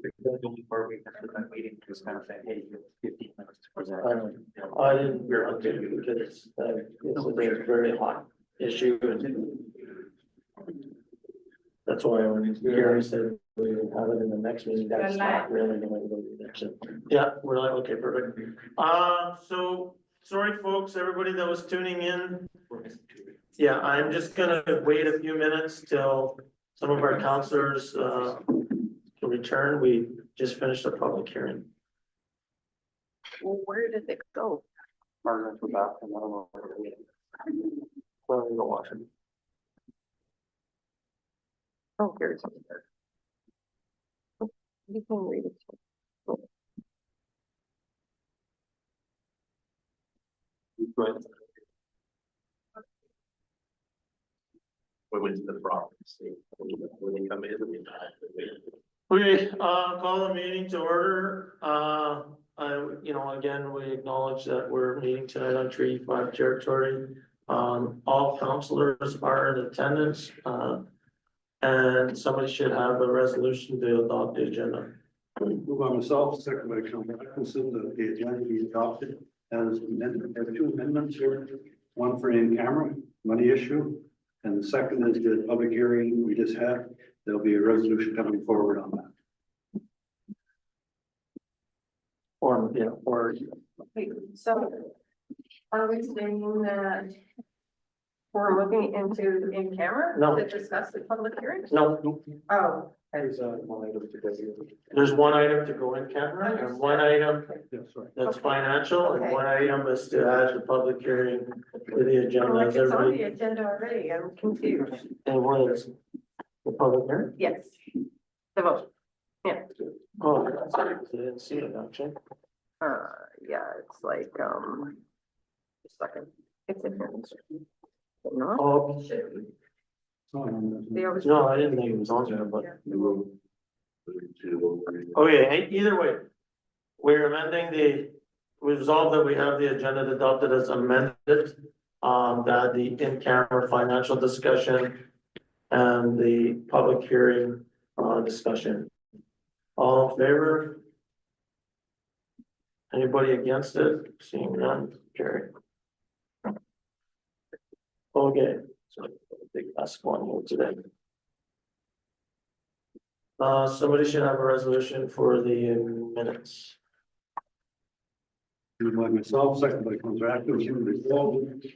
The only part we had that meeting was kind of saying, hey, you have 15 minutes to present. I didn't realize it because this is a very hot issue and that's why when Gary said we would have it in the next meeting, that's not really the way to do that. So, yeah, we're like, okay, perfect. So sorry, folks, everybody that was tuning in. Yeah, I'm just gonna wait a few minutes till some of our counselors can return. We just finished a public hearing. Well, where did it go? Margaret's back and I don't know where we Well, we'll watch it. Oh, here's it. Oh, you can read it. We went to the property, see, when they come in, We call the meeting to order. Again, we acknowledge that we're meeting tonight on Treaty 5 territory. All counselors are in attendance, and somebody should have a resolution to adopt the agenda. Move on myself, second by Councilor Atkinson, that the agenda be adopted as amended. There are two amendments here, one for in-camera money issue, and the second is the public hearing we just had. There'll be a resolution coming forward on that. Or Wait, so are we saying that we're looking into in camera? No. To discuss the public hearing? no, Oh, There's one item to go here. there's one item to go in camera and one item Yes, sorry. that's Okay. financial and Okay. one item is to add the public hearing to the agenda. like Is it's on the everybody, agenda already. I'm confused. and what is the public hearing? Yes. The vote. Yeah. Oh, I didn't see it actually. Yeah, it's like, a second. It's in here. No? Oh, They always- no, I didn't think it was on there, but. Okay, either way, we're amending we resolve that we have the agenda adopted as amended. That the in-camera financial discussion and the public hearing, discussion. All in favor? Anybody against it? Seeing none, carry. Okay, so big last one here today. Somebody should have a resolution for the minutes. Moved by myself, second by Councilor Atkinson, resolved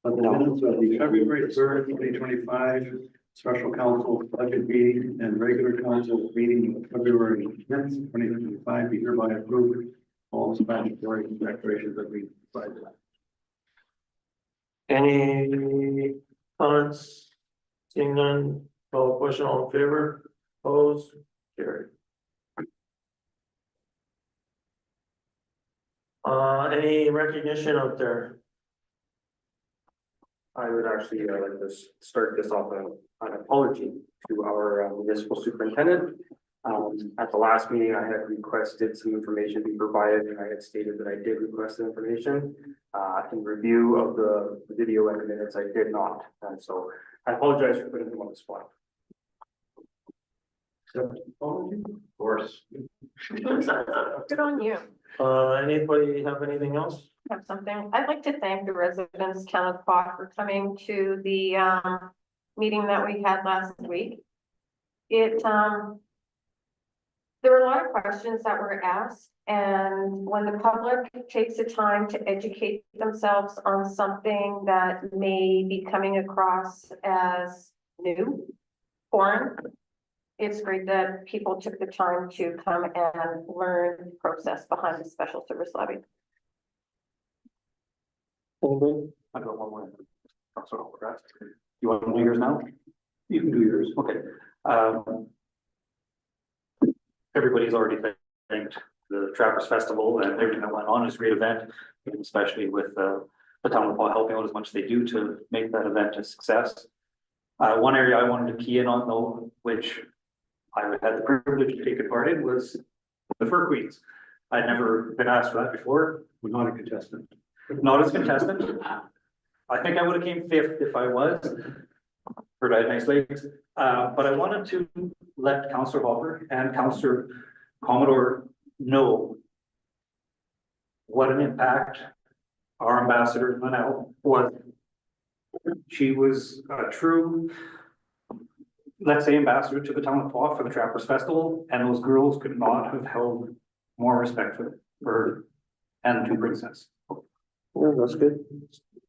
on the minutes of the February 3rd, 2025 special council budget meeting and regular council meeting of February 10th, 2025 be hereby approved. All statutory declarations that we provided. Any comments? Seeing none, call the question, all in favor, opposed, carried. Any recognition out there? I would actually like to start this off an apology to our municipal superintendent. At the last meeting, I had requested some information be provided, and I had stated that I did request the information. In review of the video and the minutes, I did not, and so I apologize for putting him on the spot. Of course. Good on you. Anybody have anything else? Have something. I'd like to thank the residents, Town of Pot, for coming to the meeting that we had last week. There were a lot of questions that were asked, and when the public takes the time to educate themselves on something that may be coming across as new, foreign, it's great that people took the time to come and learn the process behind the special service levy. Anybody? I got one more. Councilor Holcraft. You want to do yours now? You can do yours. Okay. Everybody's already thanked the Trappers Festival and everything that went on. It was a great event, especially with the town of Paul helping out as much as they do to make that event a success. One area I wanted to key in on though, which I had the privilege to take a part in, was the Fur Queens. I'd never been asked for that before. We're not a contestant. Not as contestant. I think I would have came fifth if I was. Heard I had nice legs. But I wanted to let Councillor Hopper and Councillor Commodore know what an impact our ambassador Linnell was. She was a true, let's say, ambassador to the town of Paw for the Trappers Festival, and those girls could not have held more respect for her and the two princesses. Yeah, that's good.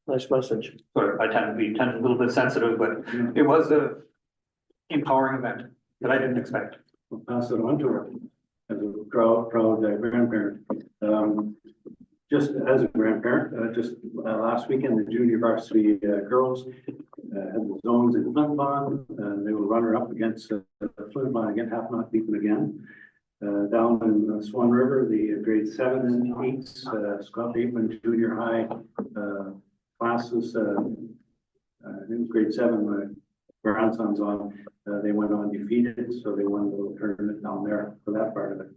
Nice message. But I tend to be a little bit sensitive, but it was a empowering event that I didn't expect. I'll pass it on to her as a proud grandparent. Just as a grandparent, last weekend, the junior varsity girls had the zones in Flint Pond, and they were runner up against Flint Pond again, half not beaten again. Down in Swan River, the grade 7 and 8s, Scott Bateman Junior High classes, I think it was grade 7, my grandson's on, they went undefeated, so they won the little tournament down there for that part of it.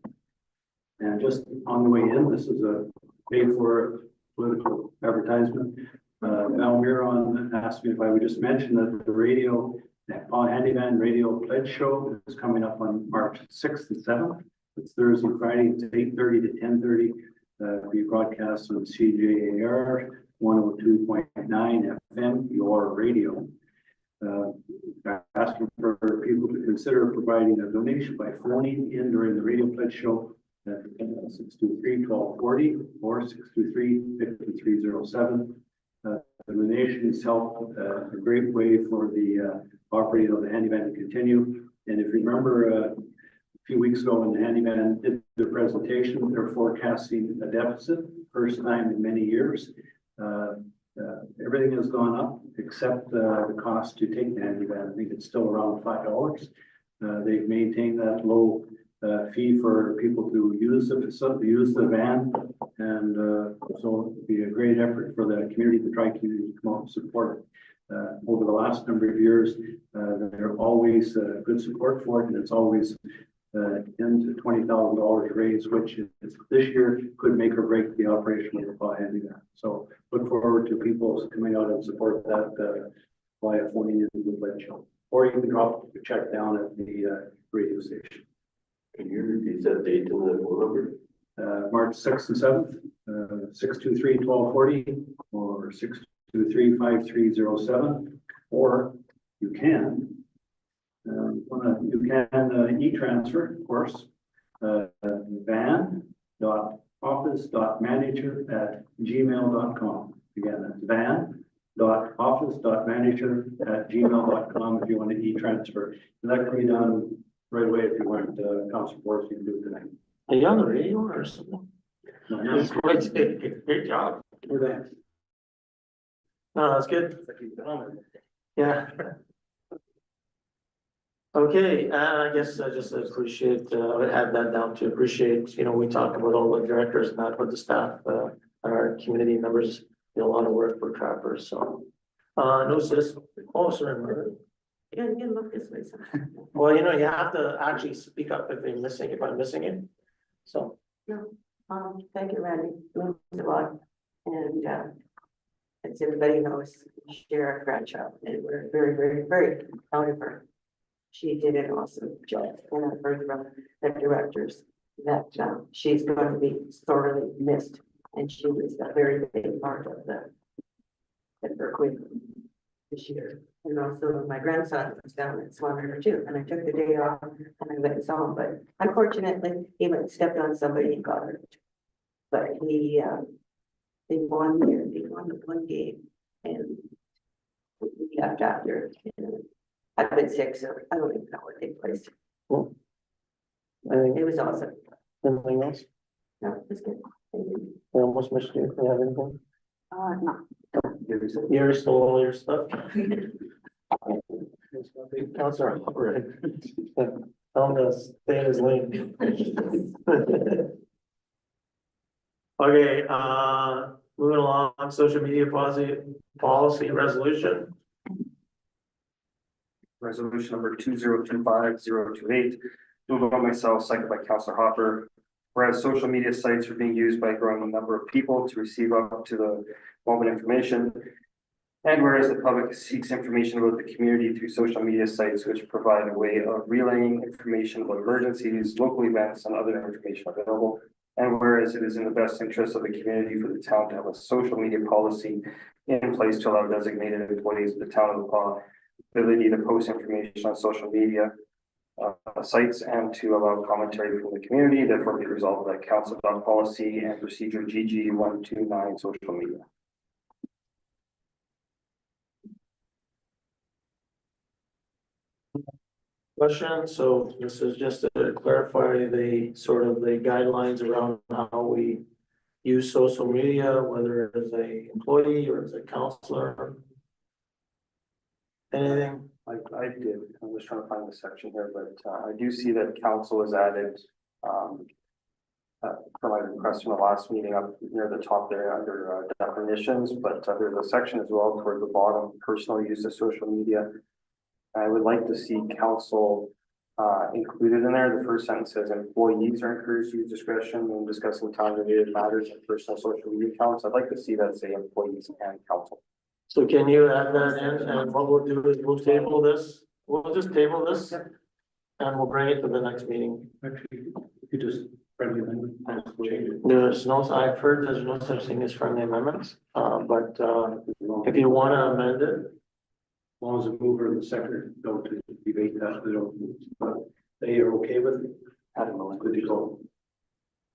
And just on the way in, this is a paid for political advertisement. Val Miron asked me if I would just mention that the radio, Paw Handyman Radio Pledge Show is coming up on March 6th and 7th. It's Thursday, Friday, it's 8:30 to 10:30. We broadcast on CJAR 102.9 FM, your radio. Asking for people to consider providing a donation by phoning in during the radio pledge show at 623-1240 or 623-5307. The donation is helped a great way for the operating of the handyman to continue. And if you remember a few weeks ago when the handyman did their presentation, they're forecasting a deficit, first time in many years. Everything has gone up except the cost to take the handyman. I think it's still around $5. They've maintained that low fee for people to use the facility, use the van, and so it'd be a great effort for the community to try to come out and support it. Over the last number of years, there are always good support for it, and it's always $10,000 to $20,000 raise, which is, this year could make or break the operation of the Paw Handyman. So look forward to people coming out and support that via phoning in the pledge show, or you can drop a check down at the radio station. Can you repeat that date and the phone number? March 6th and 7th, 623-1240 or 623-5307, or you can e-transfer, of course, van.office.manager@gmail.com. Again, that's van.office.manager@gmail.com if you want to e-transfer. And that can be done right away if you want Council Force, you can do it tonight. Are you on the radio or something? No, Great job. we're there. No, that's good. Yeah. Okay, I guess I just appreciate, I had that down to appreciate, we talk about all the directors and that with the staff, our community members do a lot of work for trappers, so. No citizen, oh, sorry. Yeah, you can look this way. Well, you have to actually speak up if I'm missing it, so. Thank you, Randy. It means a lot. And, as everybody knows, Shara Bradshaw, and we're very, very, very proud of her. She did an awesome job, and I've heard from the directors that, she's going to be sorely missed. And she was a very big part of the Berkeley this year. And also my grandson was down at Swan River too, and I took the day off and I went and saw him, but unfortunately, he went and stepped on somebody and got hurt. But they won the one game, and we left after. And I've been sick, so I don't even know what they placed. It was awesome. Anything else? No, it was good. Thank you. I almost missed you. You have anything? No. You're still all your stuff? Counselor Hubbard. Tell him to stay in his lane. Okay, moving along, social media policy resolution. Resolution number 2025-028, moved by myself, seconded by Councilor Hopper. Whereas social media sites are being used by a growing number of people to receive up to the moment information. And whereas the public seeks information about the community through social media sites which provide a way of relaying information about emergencies, local events, and other information available. And whereas it is in the best interest of the community for the town to have a social media policy in place to allow designated employees of the town of LaPaw ability to post information on social media sites and to allow commentary from the community, therefore be resolved that council adopt policy and procedure GG 129 social media. Question, so this is just to clarify the sort of the guidelines around how we use social media, whether as a employee or as a counselor. Anything? I did, I'm just trying to find the section here, but I do see that council has added for my request from the last meeting up near the top there under definitions, but there's a section as well toward the bottom, personal use of social media. I would like to see council included in there. The first sentence says employees are encouraged to use discretion when discussing town-related matters and personal social media accounts. I'd like to see that say employees and council. So can you add that in, and what we'll do is we'll table this, we'll just table this. And we'll bring it to the next meeting. Actually, you just friendly amendment, change it. There's no, I've heard there's no such thing as friendly amendments, but if you wanna amend it. As long as the mover and the seconder don't debate that, they are okay with it. I don't know, good to go.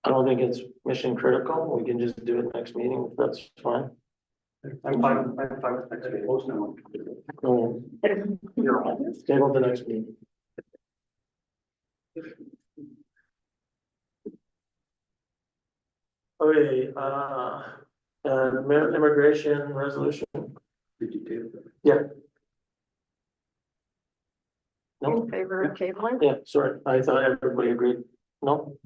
I don't think it's mission critical, we can just do it next meeting, if that's fine. I'm fine with next meeting. Post now. No, table the next meeting. Okay, immigration resolution, Did you table it? yeah. No, In favor of tabling? yeah, sorry, I thought everybody agreed, no?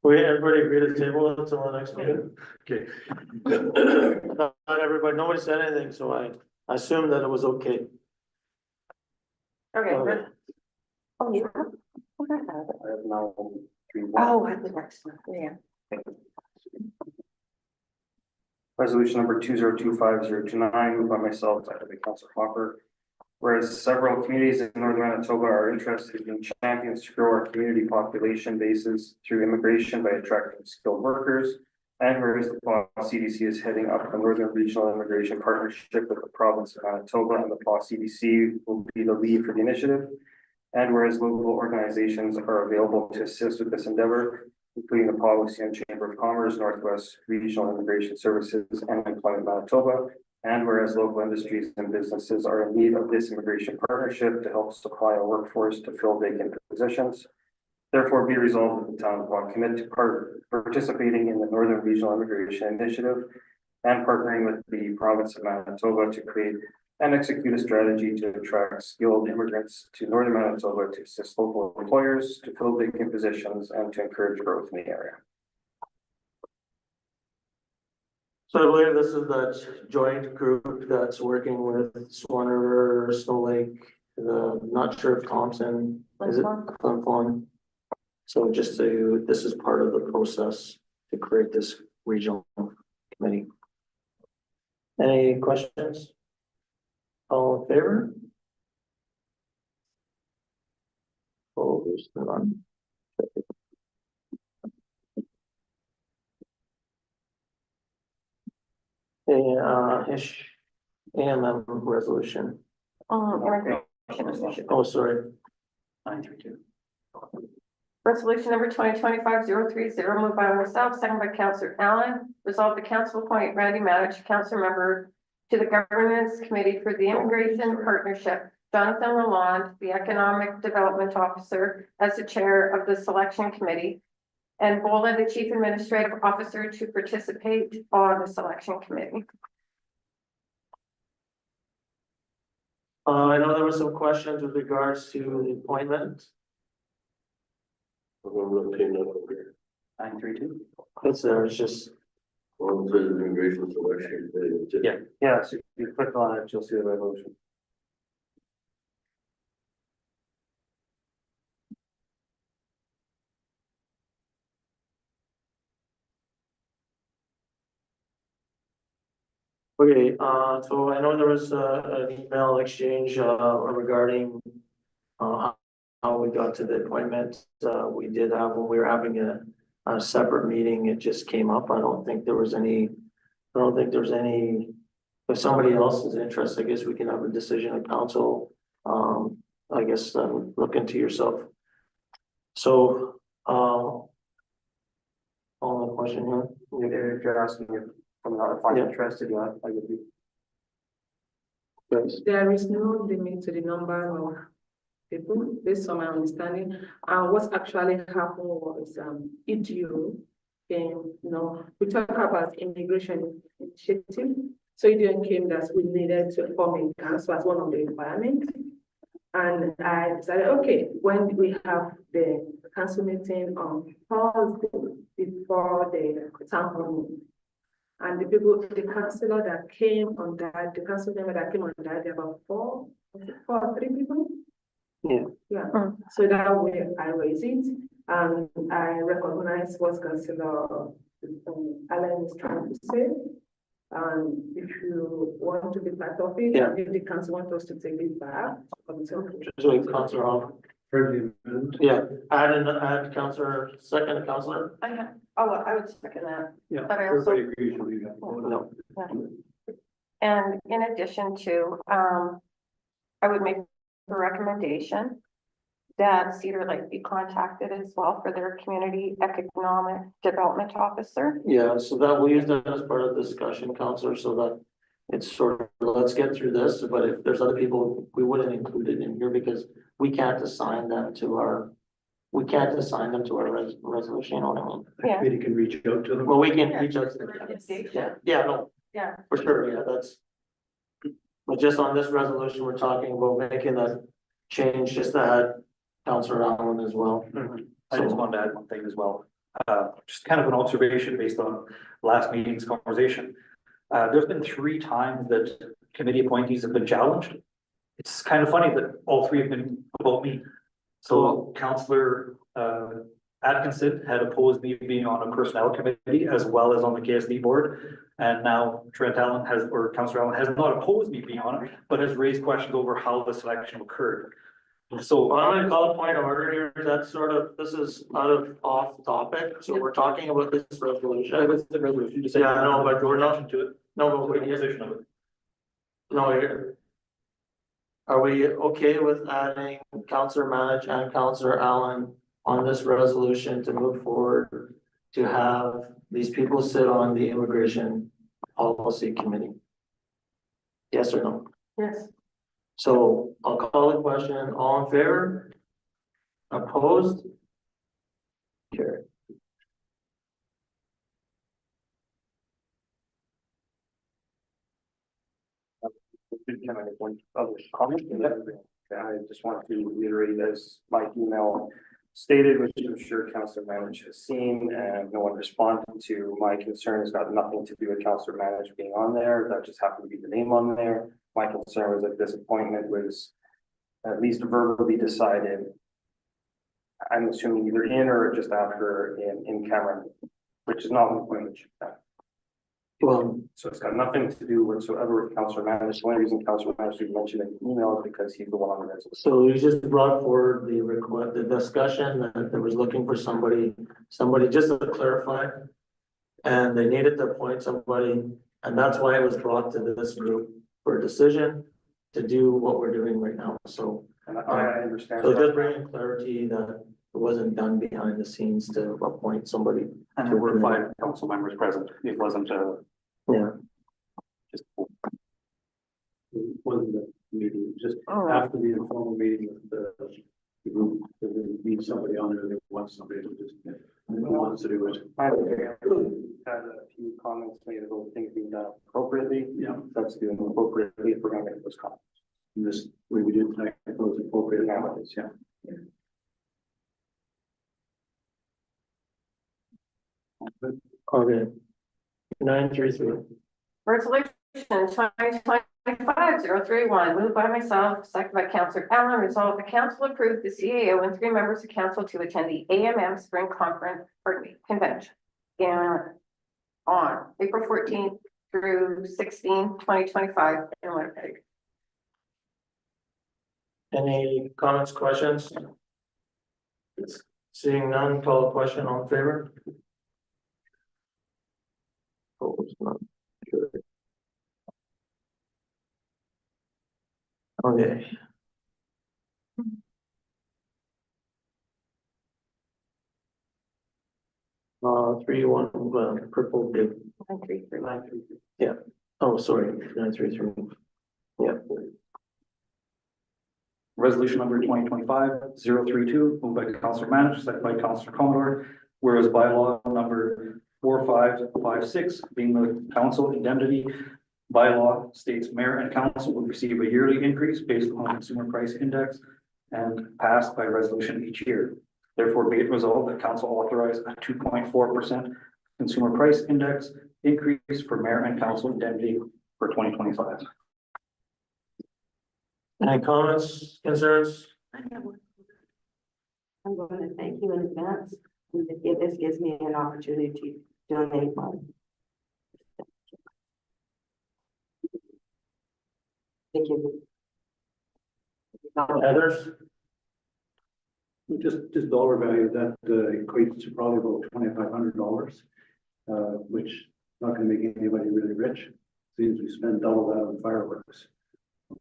Everybody agreed to table it until the next meeting? Okay. Not everybody, nobody said anything, so I assumed that it was okay. Okay, Oh, you have? I have now 3-1. Oh, at the next one, yeah. Resolution number 2025-029, moved by myself, seconded by Councilor Hopper. Whereas several communities in northern Manitoba are interested in champions to grow our community population bases through immigration by attracting skilled workers. And whereas the PAW CDC is heading up the Northern Regional Immigration Partnership with the province of Manitoba, and the PAW CDC will be the lead for the initiative. And whereas local organizations are available to assist with this endeavor, including the Powassan Chamber of Commerce, Northwest Regional Immigration Services, and Employment Manitoba. And whereas local industries and businesses are in need of this immigration partnership to help supply a workforce to fill vacant positions. Therefore, be resolved that the town of Vaughan commit to participating in the Northern Regional Immigration Initiative and partnering with the province of Manitoba to create and execute a strategy to attract skilled immigrants to Northern Manitoba to assist local employers to fill vacant positions and to encourage growth in the area. So I believe this is that joint group that's working with Swan River, Snow Lake, not sure if Thompson, is it Flin Flon? So just to, this is part of the process to create this regional committee. Any questions? All in favor? Opposed, none. AMM resolution. immigration. Oh, sorry. 932. Resolution number 2025-030, moved by myself, second by Councillor Allen. Resolve the council appoint Randy Matich, council member to the governance committee for the immigration partnership. Jonathan Lalonde, the economic development officer, as the chair of the selection committee. And Bola, the chief administrative officer, to participate on the selection committee. I know there were some questions with regards to the appointment. I'm gonna retain that over here. 932. It's there, it's just, Well, it says immigration selection. Yeah. Yeah, so if you click on it, you'll see the resolution. Okay, so I know there was an email exchange regarding how we got to the appointment. We did have, when we were having a separate meeting, it just came up. I don't think there's any, if somebody else is interested, I guess we can have a decision of council. I guess look into yourself. So, on the question here. If you're asking if I'm not, if I'm Yeah. interested, yeah, I would be. Yes. There is no limit to the number of people, based on my understanding. What actually happened was, EDU came, we talk about immigration initiative. So EDU came that we needed to form a council as one of the requirements. And I decided, okay, when we have the council meeting on Thursday before the town hall meeting. And the councillor that came on that, the council member that came on that, there were four or three people. Yeah. Yeah, so that way I raised it, and I recognize what Councillor Allen is trying to say. And if you want to be part of it, Yeah. if the council wants us to take it back. So Councillor Hall. Heard the amendment. Yeah, add Councillor, second Councillor. I would second that. Yeah, But I also- everybody agrees with you. No. And in addition to, I would make a recommendation that Cedar Lake be contacted as well for their community economic development officer. Yeah, so that we use that as part of the discussion, Councillor, so that it's sort of, let's get through this, but if there's other people, we wouldn't include it in here because we can't assign them to our resolution, you know what I mean? Yeah. Committee can reach out to them. Well, we can reach out to them. Recommendation. Yeah, no, Yeah, for sure, yeah, that's. But just on this resolution, we're talking about making that change, just to add Councillor Allen as well. I just wanted to add one thing as well. Just kind of an observation based on last meeting's conversation. There's been 3 times that committee appointees have been challenged. It's kind of funny that all 3 have been about me. So Councillor Atkinson had opposed me being on a personnel committee as well as on the KSD board. And now Councillor Allen has not opposed me being on it, but has raised questions over how the selection occurred. So Well, I'm gonna call a point of order here, that's sort of, this is off topic, so we're talking about this resolution. the resolution, just say. Yeah, I know, but we're not to it. No, What but the position of it. no, are we okay with adding Councillor Manage and Councillor Allen on this resolution to move forward to have these people sit on the immigration policy committee? Yes or no? yes. So I'll call the question, all in favor? Opposed? Carried. Can I make one other comment? I just want to reiterate, as my email stated, which I'm sure Councillor Manage has seen, and no one responded to. My concern has got nothing to do with Councillor Manage being on there. That just happened to be the name on there. My concern was that this appointment was at least verbally decided. I'm assuming either in or just after in Cameron, which is not an appointment. Well, So it's got nothing to do whatsoever with Councillor Manage. The only reason Councillor Manage mentioned in the email is because he's the one on the resolution. so you just brought forward the request, the discussion that there was looking for somebody just to clarify. And they needed to appoint somebody, and that's why it was brought to this group for a decision to do what we're doing right now, so. And I understand. So just bringing clarity that it wasn't done behind the scenes to appoint somebody. And there were 5 council members present. It wasn't Yeah. just. It wasn't the meeting, just Oh. after the informal meeting with the group, they need somebody on there, they want somebody to just, who wants to do it. I had a few comments made about things being done appropriately. Yeah. That's doing appropriately if we're gonna make those comments. And this, way we did tonight, it was appropriate nowadays, yeah. Okay. 933. Resolution 2025-031, moved by myself, second by Councillor Allen, resolved the council approved the CAO and 3 members of council to attend the AMM Spring Conference, convention. On April 14th through 16/2025 in Winnipeg. Any comments, questions? Seeing none, call a question, all in favor? Opposed, none. Carried. Okay. Three, one, purple dip. 933. Yeah, oh, sorry, 933. Yeah. Resolution number 2025-032, moved by Councillor Manich, second by Councillor Commodore. Whereas bylaw number 4556, being the council indemnity bylaw, states mayor and council will receive a yearly increase based on consumer price index and passed by resolution each year. Therefore, be it resolved that council authorize a 2.4% consumer price index increase for mayor and council indemnity for 2025. Any comments, concerns? I'm going to thank you in advance. And this gives me an opportunity to donate money. Thank you. Others? Just dollar value, that equates to probably about $2,500, which is not gonna make anybody really rich. Seems we spend double that on fireworks.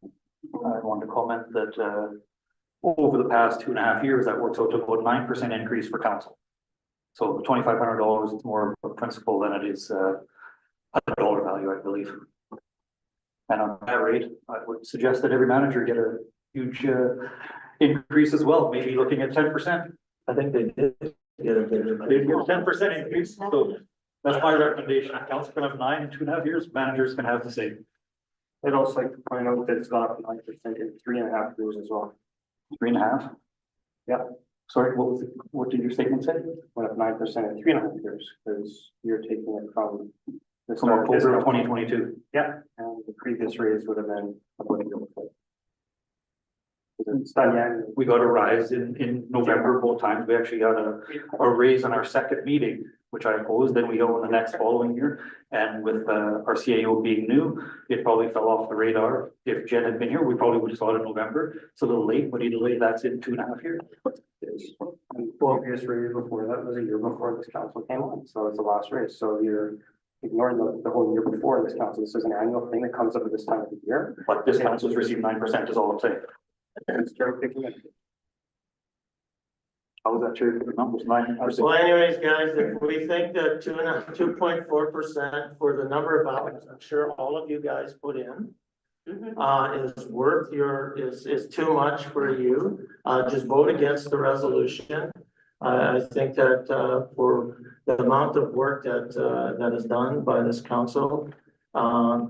I wanted to comment that, over the past 2.5 years, that works out to about 9% increase for council. So $2,500 is more of a principle than it is, a dollar value, I believe. And on that rate, I would suggest that every manager get a huge, increase as well, maybe looking at 10%. I think they did get a bit of. They'd get 10% increase, so that's my recommendation. If council can have 9 in 2.5 years, managers can have the same. I'd also like to point out that it's gone up 9% in 3.5 years as well. 3.5? Yeah. Sorry, what did your statement say? Went up 9% in 3.5 years, because you're taking it from. the From start of this October of company. 2022. Yeah, and the previous raise would have been about a year before. It's done, yeah. We got a rise in November both times. We actually got a raise on our second meeting, which I opposed, then we go in the next following year. And with our CAO being new, it probably fell off the radar. If Jen had been here, we probably would have saw it in November. It's a little late, but either way, that's in 2.5 years. And the previous raise before that was a year before this council came on, so it's the last raise, so you're ignoring the whole year before this council. This is an annual thing that comes up at this time of the year. But this council's received 9% is all I'm saying. It's cherry picking it. How was that cherry picking numbers? 9%. Well, anyways, guys, if we think that 2.4% for the number of hours, I'm sure all of you guys put in. Is worth is too much for you, just vote against the resolution. I think that, for the amount of work that is done by this council, I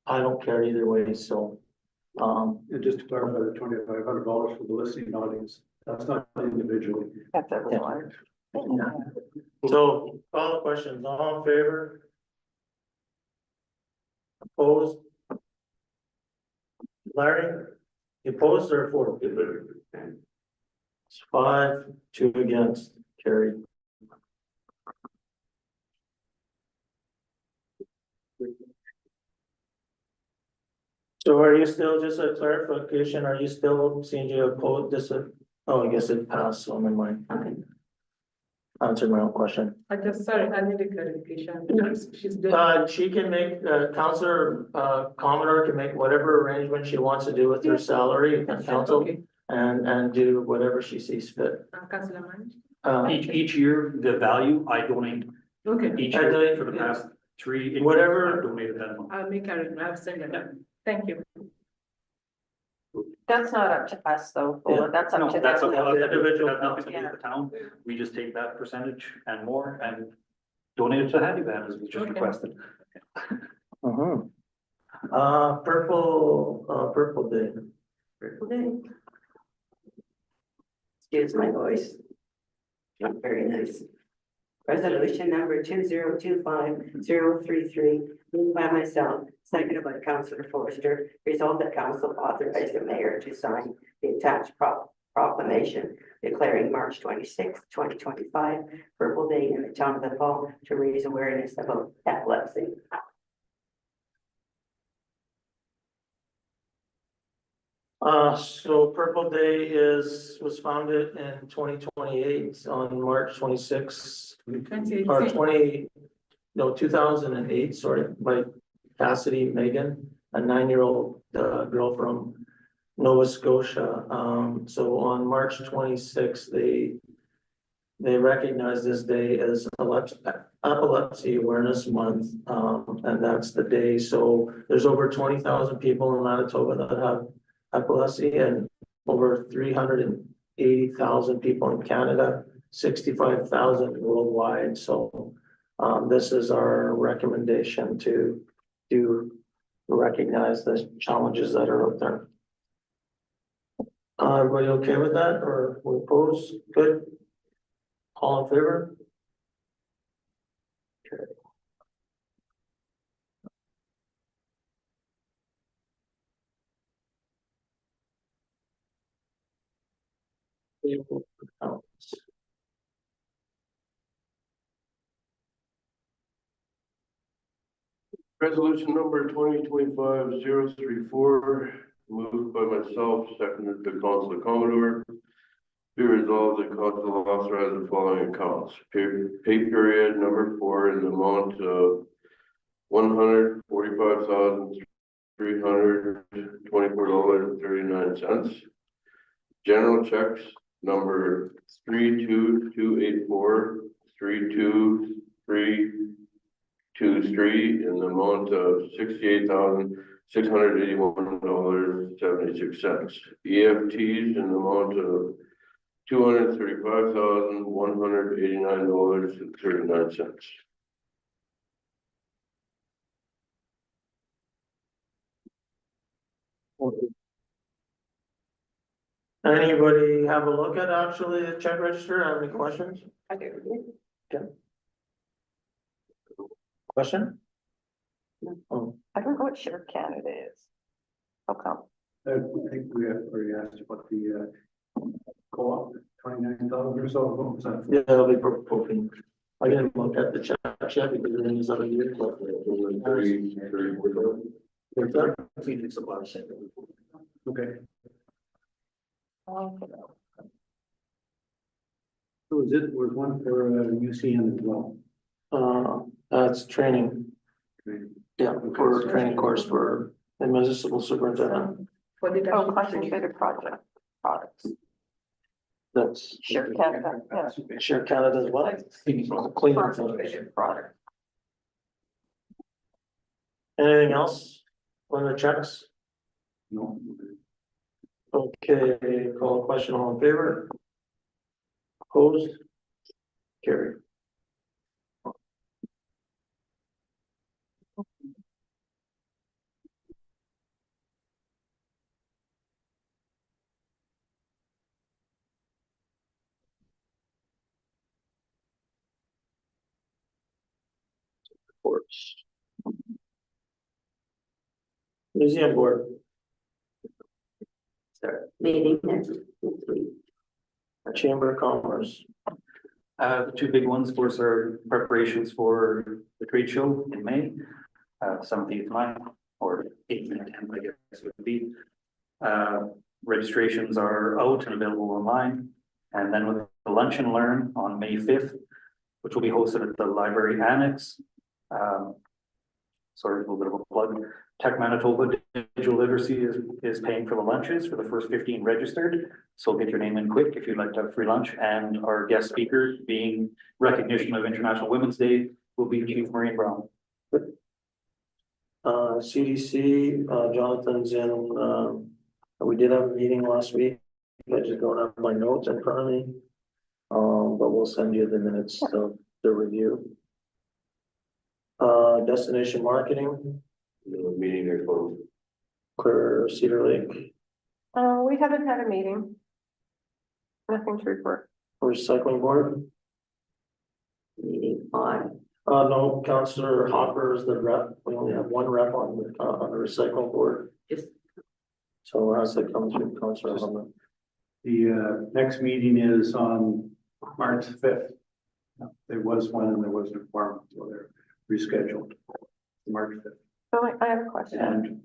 don't care either way, so. And just to clarify, the $2,500 for the listening audience, that's not individually. That's everyone. So, all the questions, all in favor? Opposed? Larry, you opposed or for? It's 5-2 against, carried. So are you still, just a clarification, are you still seeing you oppose this? Oh, I guess it passed, so never mind. Answered my own question. I just, sorry, I need a clarification. She's doing. She can make, Councillor, Commodore can make whatever arrangement she wants to do with her salary and council Okay, and do whatever she sees fit. Councillor Mann. Each year, the value I donate Okay, each year for the past 3. Whatever- I've donated that one. I'll make a, I'll send it up. Thank you. That's not up to us though, Yeah. that's up No, to that's them. a individual has nothing to do with the town. We just take that percentage and more and donate it to Handy Band as we just Okay. requested. Purple day. Excuse my voice. Not very nice. Resolution number 2025-033, moved by myself, seconded by Councillor Forster, resolved that council authorize the mayor to sign the attached proclamation declaring March 26, 2025 Purple Day in the town of the Fall to raise awareness about epilepsy. So Purple Day was founded in 2028 on March 26th, or 2008, sorry, by Cassidy Megan, a 9-year-old girl from Nova Scotia. So on March 26th, they recognize this day as Epilepsy Awareness Month, and that's the day. So there's over 20,000 people in Manitoba that have epilepsy, and over 380,000 people in Canada, 65,000 worldwide. So this is our recommendation to recognize the challenges that are out there. Everybody okay with that, or we oppose? Good. All in favor? Okay. Resolution number 2025-034, moved by myself, seconded by Councilor Commodore. Be resolved that council authorize the following accounts. Pay period number 4 in the amount of $145,324.39. General checks number 32284, 32323 in the amount of $68,681.76. EFTs in the amount of $235,189.39. Anybody have a look at actually the check register? Have any questions? I do. Question? I don't know what Sheriff Canada is. How come? I think we have already asked what the co-op, 29,000 or so. What was that for? Yeah, they'll be propofing. I didn't look at the check yet because it is other years, but. Okay. Oh, So was one for UCN as well? That's training. Okay. Yeah, for a training course for the municipal superintendent. For the. Oh, concentrated project products. That's. Share Canada, yeah. Share Canada as well. Clean. Concentrated product. Anything else on the checks? No. Okay, call question, all in favor? Opposed? Carried. Reports. Museum board. Meeting next week. Chamber of Commerce. The two big ones, of course, are preparations for the trade show in May, 17th, 9th, or 8th and 10th, I guess it would be. Registrations are out and available online. And then with the Lunch and Learn on May 5th, which will be hosted at the library annex. Sorry, a little bit of a plug. Tech Manitoba Digital Literacy is paying for the lunches for the first 15 registered. So get your name in quick if you'd like to have free lunch. And our guest speaker, being recognition of International Women's Day, will be Chief Maureen Brown. CDC, Jonathan's in, we did have a meeting last week. I just don't have my notes in front of me. But we'll send you the minutes of the review. Destination marketing, The meeting is closed. Clear Cedar Lake, We haven't had a meeting. Nothing to report. recycling board. Meeting on, No, Councillor Hopper is the rep. We only have one rep on the recycling board. just, So as it comes through Councillor Hopper. The next meeting is on March 5th. There was one and there wasn't a quorum, so they're rescheduled. March 5th. So I have a question. And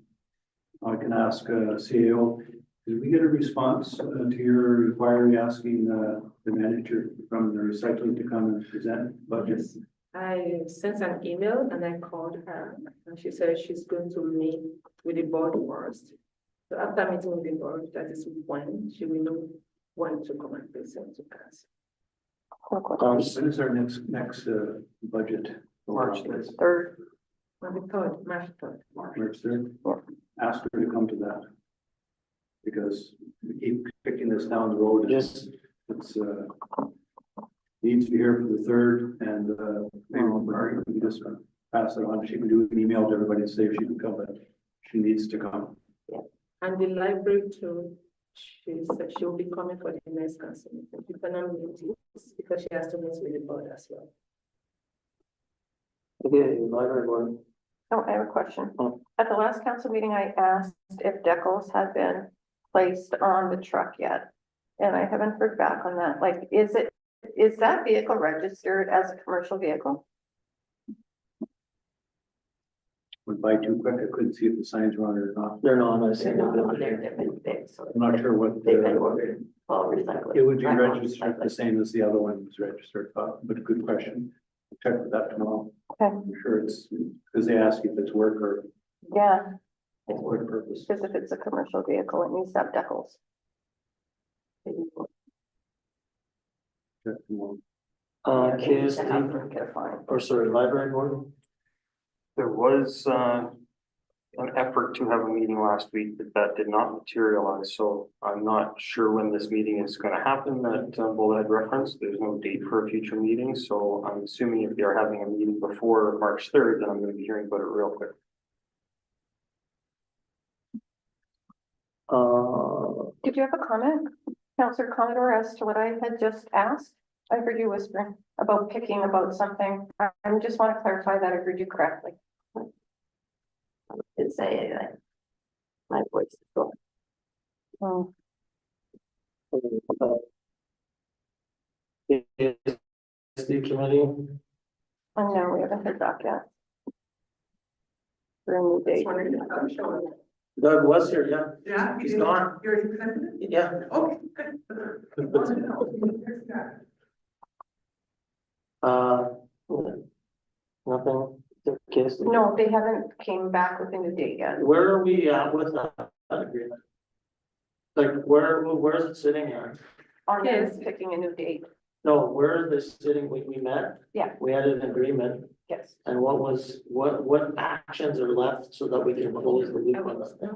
I can ask CAO Did we get a response to your inquiry asking the manager from the recycling to come and present budget? I sent an email and I called her and she said she's going to meet with the board first. So after meeting with the board, that is when she will know when to come and present to us. When is our next budget? March Third, On the third, March 3rd. March 3rd? Ask her to come to that. Because we keep kicking this down the road. It's needs to be here for the 3rd and maybe Mary can just pass it on. She can do an email to everybody and say if she can come, but she needs to come. And the library too, she said she will be coming for the next council meeting. She cannot meet this because she has to meet with the board as well. Okay, library board. oh, I have a question. Oh. At the last council meeting, I asked if decals had been placed on the truck yet. And I haven't heard back on that. Like, is that vehicle registered as a commercial vehicle? Went by too quick. I couldn't see if the signs were on it or not. They're not, I see. They're not on there, they've been fixed, so I'm not sure what. they've been ordered, all recycled. It would be I'm all registered the recycled. same as the other one was registered, but good question. Check with that tomorrow. Okay. I'm sure it's, because they ask if it's work or Yeah, what purpose. because if it's a commercial vehicle, it needs to have decals. Check tomorrow. KSD, Get a fine. or sorry, library board? There was an effort to have a meeting last week, but that did not materialize, so I'm not sure when this meeting is gonna happen that Bull had referenced. There's no date for a future meeting, so I'm assuming if they're having a meeting before March 3rd, then I'm gonna be hearing about it real quick. Did you have a comment, Councillor Commodore, as to what I had just asked? I heard you whispering about picking about something. I just want to clarify that I heard you correctly. Didn't say anything. My voice is gone. Hmm. KSD committee, Oh, no, we haven't heard back yet. For a new date. Doug was here, yeah. Yeah. He's gone. You're representing it? Yeah. Okay, good. Nothing, KSD. No, they haven't came back with a new date yet. Where are we at with that agreement? Like, where's it sitting at? On Yes. them picking a new date, No, where is this sitting? We met? Yeah. We had an agreement, yes. and what actions are left so that we can close the loop on that?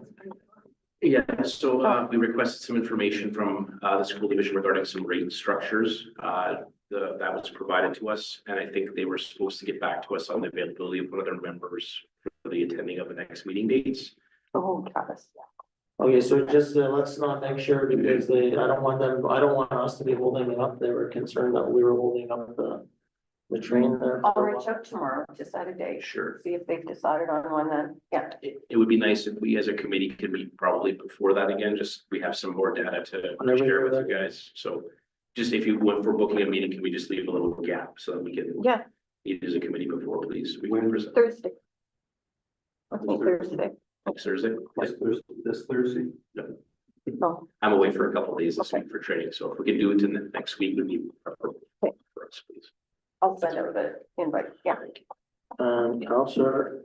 Yeah, so we requested some information from the school division regarding some rate structures. That was provided to us, and I think they were supposed to get back to us on the availability of one of their members for the attending of the next meeting dates. Oh, Travis. Okay, so just let's not make sure because I don't want us to be holding it up. They were concerned that we were holding up the train there. I'll reach out tomorrow to set a date, Sure. see if they've decided on one then, yeah. It would be nice if we as a committee could meet probably before that again, just we have some more data to Whenever share you're with you ready. guys. So just if you went for booking a meeting, can we just leave a little gap so that we can Yeah, meet as a committee before, please? We When can is present Thursday. Let's meet Thursday. next Thursday. This Thursday? No, I'm away for a couple of days this Okay. week for training, so if we could do it in the next week would be preferable Okay. for us, please. I'll send out the invite, yeah. Counselor.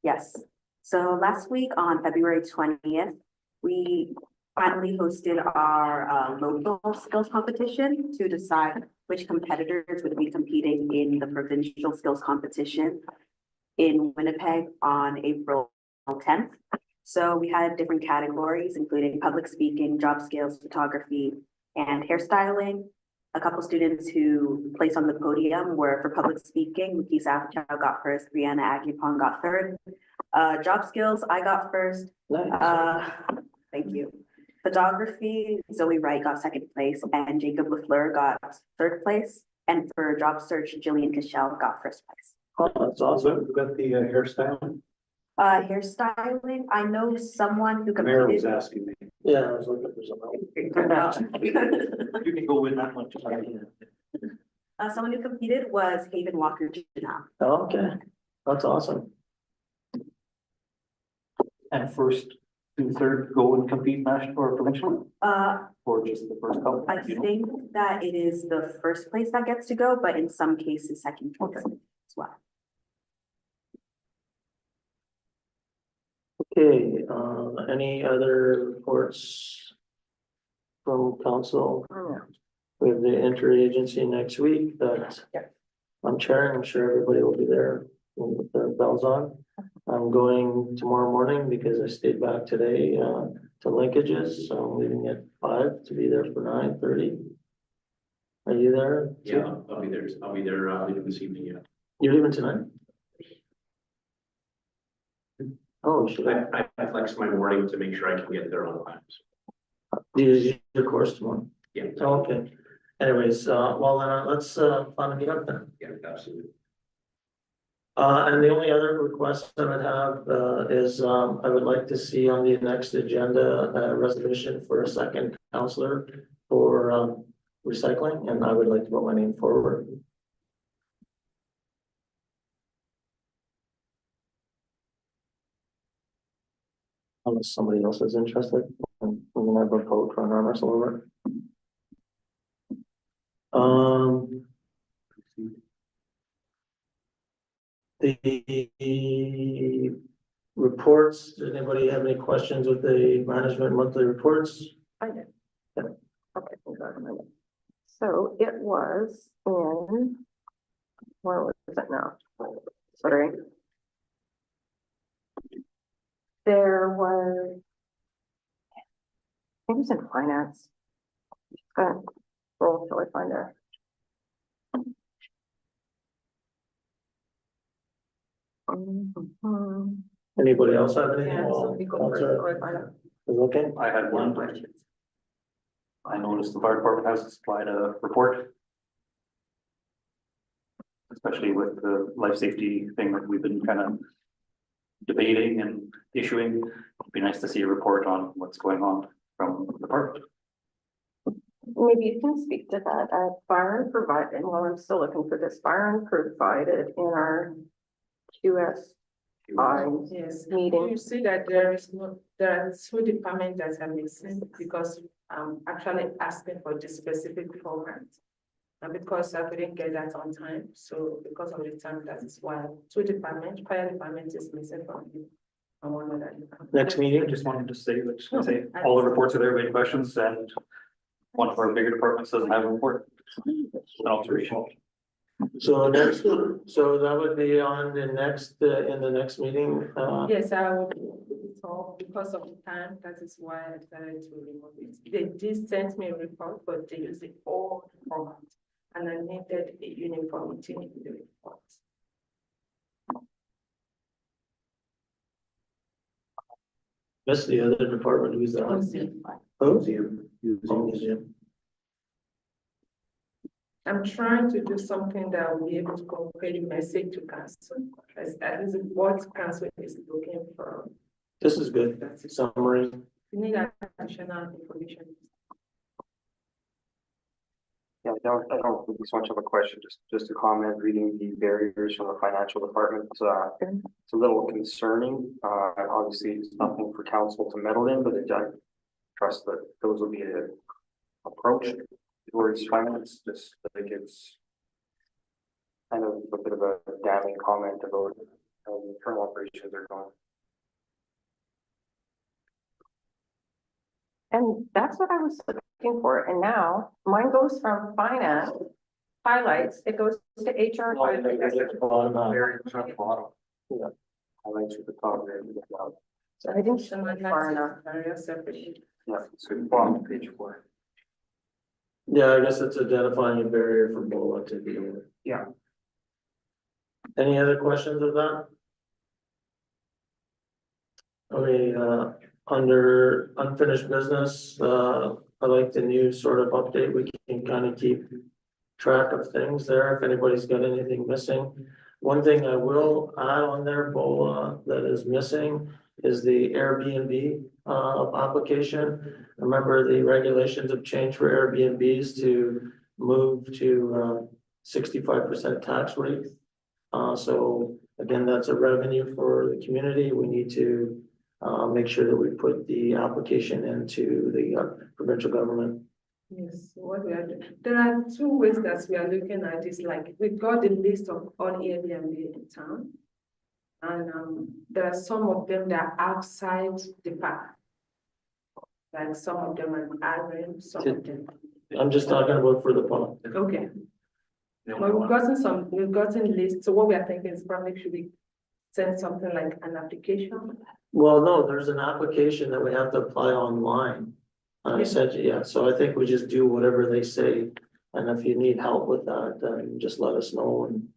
Yes, so last week on February 20th, we finally hosted our local skills competition to decide which competitors would be competing in the provincial skills competition in Winnipeg on April 10th. So we had different categories, including public speaking, job skills, photography, and hairstyling. A couple students who placed on the podium were for public speaking, Muki Savachow got first, Brianna Aguipon got third. Job skills, I got first. Thank you. Photography, Zoe Wright got second place and Jacob LaFleur got third place. And for job search, Jillian Cashel got first place. Oh, that's Also, awesome. we've got the hairstyle. Hairstyling, I know someone who Mayor was competed. asking me. Yeah, I was looking for something. You can go win that one. Someone who competed was Haven Walker Janelle. Okay, that's awesome. And first to third go and compete national or provincially, or just the first couple? I you know? think that it is the first place that gets to go, but in some cases, second place as well. Okay, any other reports from council? We have the interagency next week that I'm chairing. I'm sure everybody will be there with their bells on. I'm going tomorrow morning because I stayed back today, to linkages, so I'm leaving at 5 to be there for 9:30. Are you there? too? Yeah, I'll be there. I'll be there later this evening, yeah. You're leaving tonight? Oh, should I? I flexed my morning to make sure I can get there on time. Do you use your course tomorrow? Yeah, Oh, okay. Anyways, well, then let's, plan to meet up then. yeah, absolutely. And the only other request I would have, is, I would like to see on the next agenda, a resolution for a second counselor for, recycling, and I would like to put my name forward. Unless somebody else is interested, and we're gonna have a vote for an arm wrestle over. The reports, does anybody have any questions with the management monthly reports? I did. Okay, hold on a minute. So it was in, where was it now? Sorry. There was, it was in finance. Gonna roll till I find it. Anybody else have anything? Yeah, so we go first, Counselor, or I find out. is okay? I had one question. I noticed the fire department has supplied a report. Especially with the life safety thing that we've been kind of debating and issuing. It'd be nice to see a report on what's going on from the department. Maybe you can speak to that. Byron provided, well, I'm still looking for this. Byron provided in our QS Yes, meeting. you see that there are two departments that are missing because I'm actually asking for the specific format. And because I couldn't get that on time, so because of the time, that is why two departments, fire department is missing from you. And one other department. Next I meeting, just wanted to say that, all the reports are there, any questions, and one of our bigger departments doesn't have a report. An observation. so next, so that would be on the next, in the next meeting, Yes, I will, so because of the time, that is why I decided to remove it. They did send me a report, but they used the old format. And I needed a uniformity in the report. that's the other department, who's that? Oh, museum. I'm trying to do something that will be able to convey the message to council, as at least what council is looking for. This is good, That's it. summary. You need additional information. Yeah, I don't think it's much of a question, just a comment, reading the barriers from the financial department, it's a little concerning. Obviously, it's nothing for council to meddle in, but I trust that those will be a approach towards finance, just I think it's kind of a bit of a damning comment about how the internal operations are going. And that's what I was looking for. And now mine goes from finance highlights, it goes to HR. highlights. Very much at the bottom. Yeah. Highlights at the top there. So I didn't show it far enough. Yeah, so bottom page 4. Yeah, I guess it's identifying a barrier for BOLA to be with. Yeah. Any other questions of that? Okay, under unfinished business, I like the new sort of update. We can kind of keep track of things there if anybody's got anything missing. One thing I will add on there, BOLA, that is missing is the Airbnb application. Remember, the regulations have changed for Airbnbs to move to 65% tax rate. So again, that's a revenue for the community. We need to make sure that we put the application into the provincial government. Yes, what we are doing, there are two ways that we are looking at this, like, we've got the list of all Airbnb in town. And there are some of them that are outside the park. Like some of them are island, some of them, I'm just talking about for the pond. okay. The But only one. we've gotten lists, so what we are thinking is probably should we send something like an application? Well, no, there's an application that we have to apply online. I Yeah. said, yeah, so I think we just do whatever they say, and if you need help with that, then just let us know and.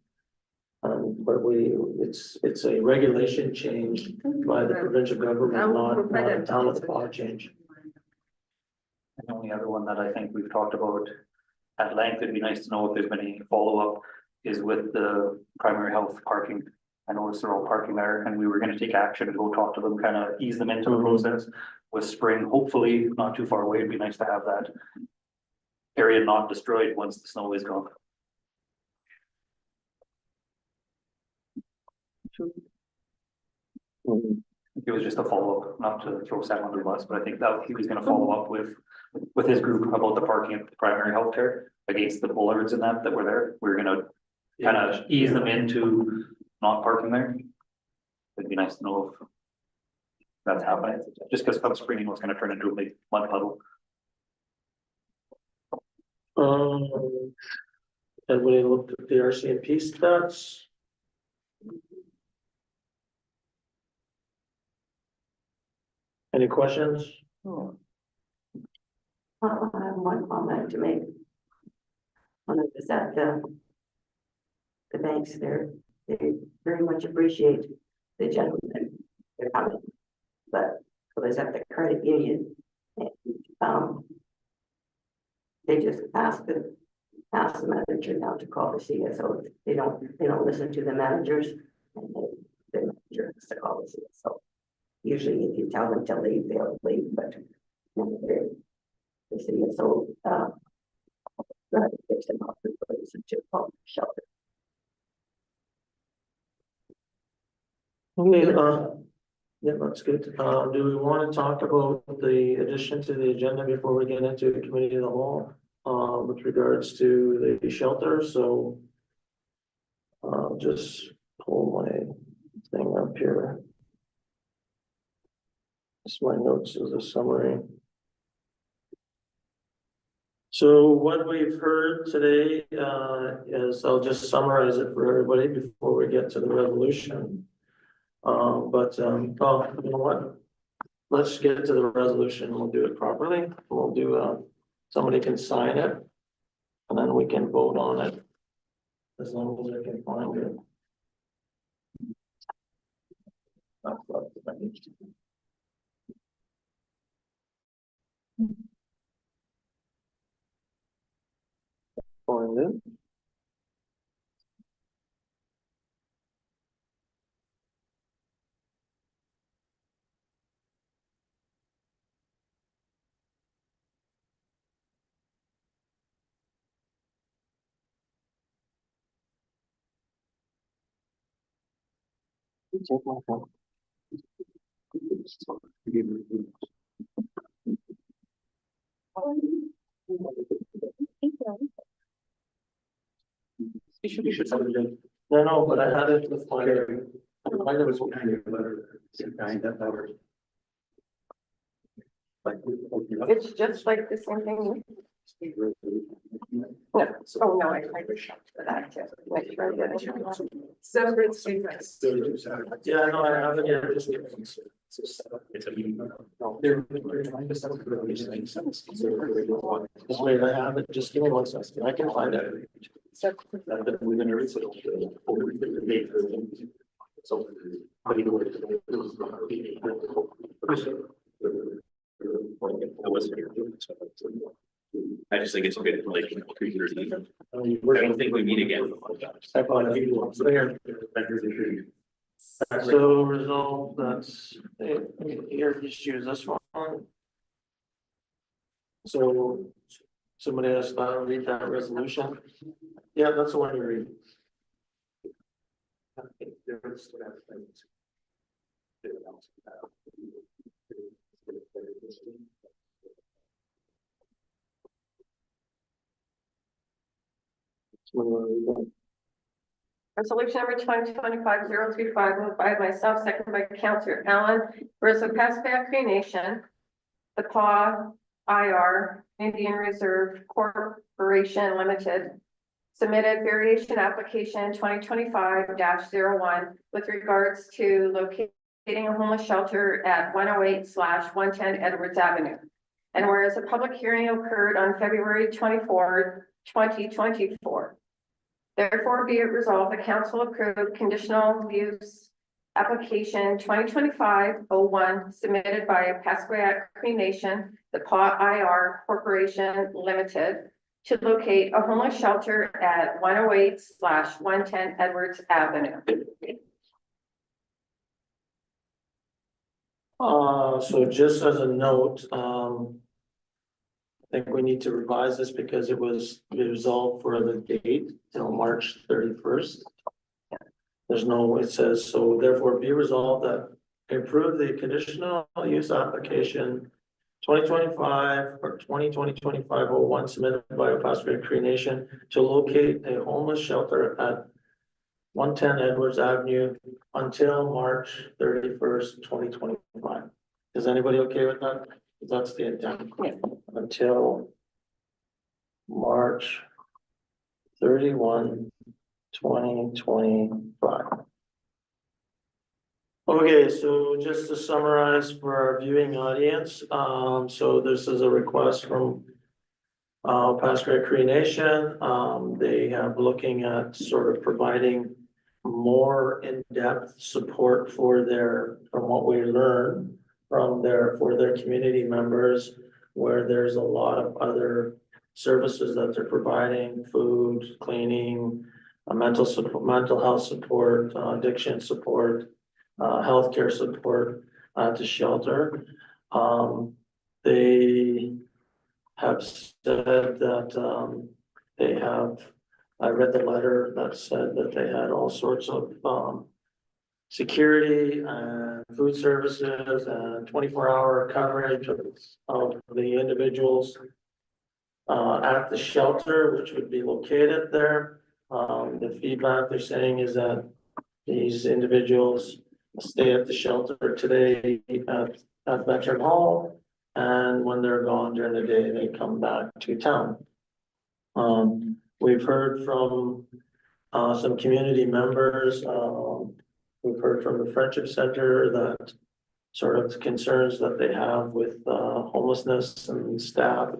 But it's a regulation change by the provincial I government, will not provide a them. town of the law change. And the only other one that I think we've talked about at length, it'd be nice to know if there's been any follow-up, is with the primary health parking. I noticed they're all parking there, and we were gonna take action and go talk to them, kind of ease them into the process. With spring, hopefully not too far away, it'd be nice to have that area not destroyed once the snow is gone. It was just a follow-up, not to throw Sam under the bus, but I think that he was gonna follow up with his group about the parking at the primary healthcare against the bollards and that were there. We're gonna kind of ease them into not parking there. It'd be nice to know if that's happening, just because come spring was gonna turn into a big mud puddle. Everybody looked at the RCMP stats. Any questions? I have one comment to make. One of is that the banks there, they very much appreciate the gentleman they're coming. But I was at the credit union and they just asked the manager now to call the CSO. They don't listen to the managers, and the manager has to call the CSO. Usually if you tell them to leave, they'll leave, but the CSO fix them up and listen to call shelter. Okay, yeah, that's good. Do we want to talk about the addition to the agenda before we get into committee of the whole? With regards to the shelter, so. I'll just pull my thing up here. Just my notes as a summary. So what we've heard today, is, I'll just summarize it for everybody before we get to the resolution. Oh, you know what? Let's get to the resolution. We'll do it properly. We'll do, somebody can sign it. And then we can vote on it. As long as I can find it. Find it. You should have it. No, but I had it with my. Mine was kind of letter. It's just like the same thing. No, oh, no, I was shocked for that too. Make sure I get it. Separate statements. Yeah, no, I have it here. Just give me. It's a meeting. They're trying to set up for these things. This way I have it, just give me 1 second, I can find it. We're gonna read I just think it's a good relationship. I don't think we meet again. So result, that's, here, just use this one. So, somebody has to read that resolution. Yeah, that's the one you read. Resolution number 2025-035, moved by myself, second by Counselor Allen, whereas the Pascagoula Cree Nation, the Paw IR Indian Reserve Corporation Limited submitted variation application 2025-01 with regards to locating a homeless shelter at 108/110 Edwards Avenue. And whereas a public hearing occurred on February 24, 2024. Therefore, be it resolved, the council approved conditional use application 2025-01 submitted by Pascagoula Cree Nation, the Paw IR Corporation Limited, to locate a homeless shelter at 108/110 Edwards Avenue. So just as a note, I think we need to revise this because it was resolved for the date till March 31st. There's no, it says, so therefore be resolved that approve the conditional use application 2025 or 2025-01 submitted by Pascagoula Cree Nation to locate a homeless shelter at 110 Edwards Avenue until March 31st, 2025. Is anybody okay with that? That's the intent. Yeah. Until March 31, 2025. Okay, so just to summarize for our viewing audience, so this is a request from Pascagoula Cree Nation. They have looking at sort of providing more in-depth support for from what we learned from for their community members, where there's a lot of other services that they're providing, food, cleaning, mental health support, addiction support, healthcare support at the shelter. They have said that they have, I read the letter that said that they had all sorts of security and food services and 24-hour coverage of the individuals at the shelter, which would be located there. The feedback they're saying is that these individuals stay at the shelter today at Veteran Hall, and when they're gone during the day, they come back to town. We've heard from some community members. We've heard from the Friendship Center that sort of concerns that they have with homelessness and staff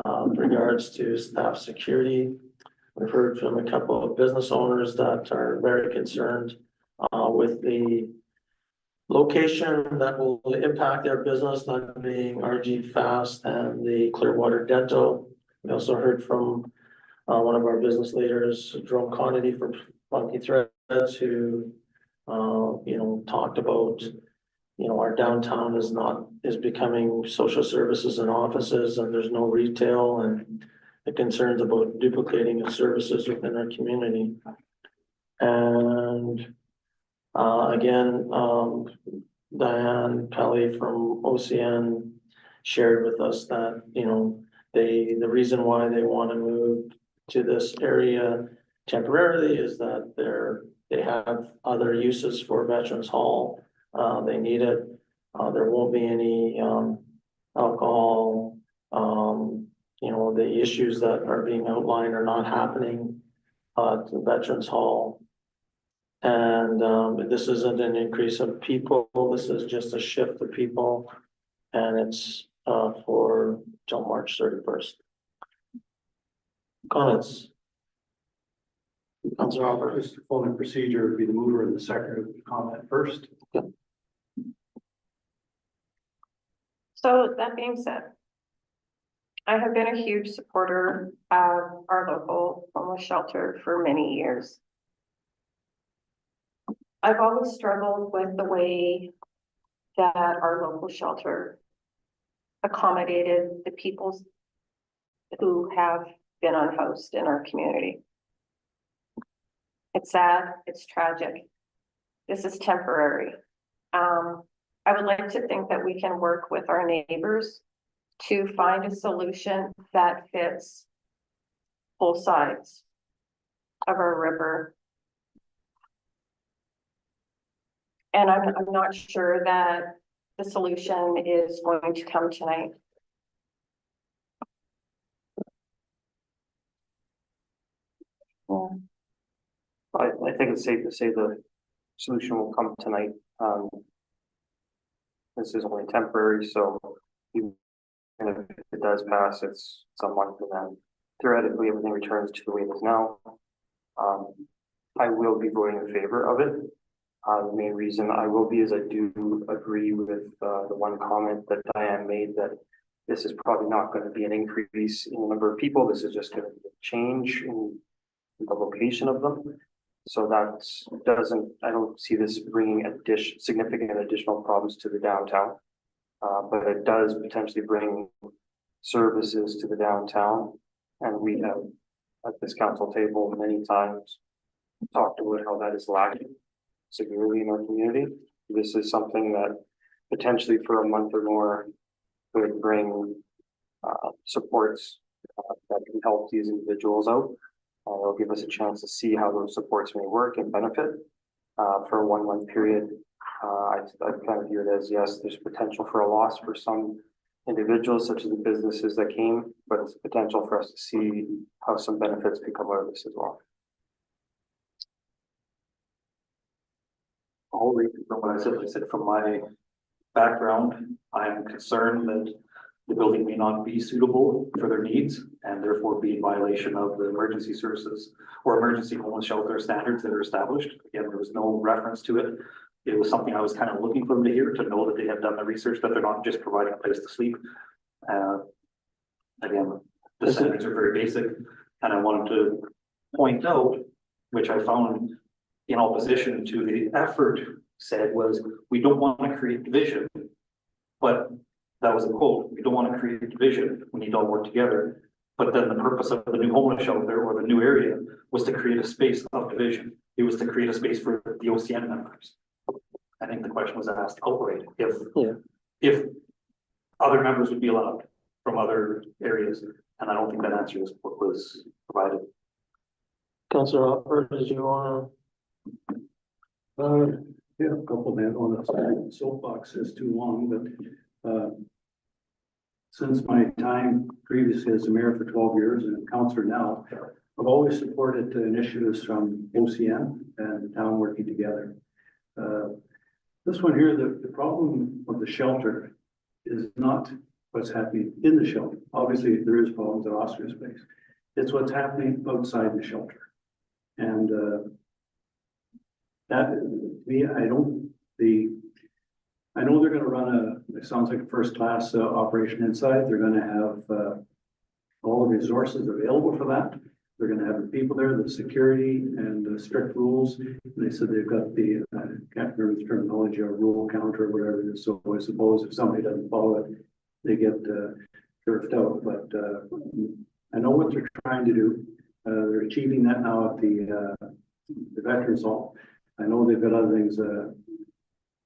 with regards to staff security. We've heard from a couple of business owners that are very concerned with the location that will impact their business, that being RG Fast and the Clearwater Dental. We also heard from one of our business leaders, Jerome Conity from Funky Threads, who talked about, our downtown is becoming social services and offices, and there's no retail, and the concerns about duplicating of services within our community. And again, Diane Pelly from OCN shared with us that, the reason why they want to move to this area temporarily is that they have other uses for Veterans Hall. They need it. There won't be any alcohol. The issues that are being outlined are not happening at the Veterans Hall. And this isn't an increase of people. This is just a shift of people, and it's for till March 31st. Comments? Councilor Albert. Just following procedure would be the mover and the seconder would comment first. So that being said, I have been a huge supporter of our local homeless shelter for many years. I've always struggled with the way that our local shelter accommodated the people who have been unhoused in our community. It's sad, it's tragic. This is temporary. I would like to think that we can work with our neighbors to find a solution that fits both sides of our river. And I'm not sure that the solution is going to come tonight. I think it's safe to say the solution will come tonight. This is only temporary, so even if it does pass, it's a month and then theoretically everything returns to the way it is now. I will be voting in favor of it. The main reason I will be is I do agree with the one comment that Diane made, that this is probably not going to be an increase in the number of people. This is just going to be a change in the location of them. So I don't see this bringing significant additional problems to the downtown. But it does potentially bring services to the downtown. And we have at this council table many times talked about how that is lacking severely in our community. This is something that potentially for a month or more could bring supports that can help these individuals out. It'll give us a chance to see how those supports may work and benefit for a 1 month period. I kind of view it as, yes, there's potential for a loss for some individuals, such as the businesses that came, but it's potential for us to see how some benefits could come out of this as well. I'll read from what I said from my background, I'm concerned that the building may not be suitable for their needs and therefore be in violation of the emergency services or emergency homeless shelter standards that are established. Again, there was no reference to it. It was something I was kind of looking for them to hear, to know that they have done the research, that they're not just providing a place to sleep. Again, the standards are very basic, and I wanted to point out, which I found in opposition to the effort said, was we don't want to create division, but that was a quote. We don't want to create division. We need to all work together. But then the purpose of the new homeless shelter or the new area was to create a space of division. It was to create a space for the OCN members. I think the question was asked outright if other members would be allowed from other areas, and I don't think that answer was provided. Councillor Hopper, did you want Yeah, a couple of on the soapbox is too long, but since my time previously as a mayor for 12 years and a councillor now, I've always supported initiatives from OCN and the town working together. This one here, the problem of the shelter is not what's happening in the shelter. Obviously, there is problems at Oscar's Place. It's what's happening outside the shelter. And that, me, I know they're going to run it sounds like a first-class operation inside. They're going to have all the resources available for that. They're going to have the people there, the security and the strict rules. And they said they've got the, I can't remember the terminology, a rule counter or whatever it is. So I suppose if somebody doesn't follow it, they get turfed out. But I know what they're trying to do. They're achieving that now at the Veterans Hall. I know they've got other things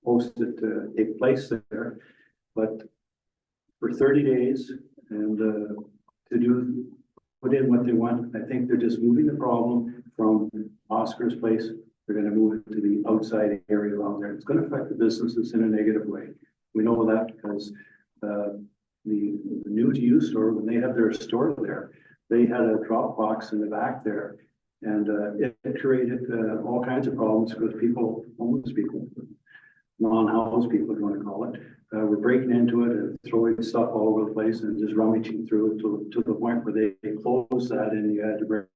posted to take place there, but for 30 days and to put in what they want, I think they're just moving the problem from Oscar's Place. They're going to move it to the outside area around there. It's going to affect the businesses in a negative way. We know that because the new to you store, when they had their store there, they had a drop box in the back there, and it created all kinds of problems because people, homeless people, non-house people, if you want to call it, were breaking into it and throwing stuff all over the place and just rummaging through it to the point where they closed that, and you had to bring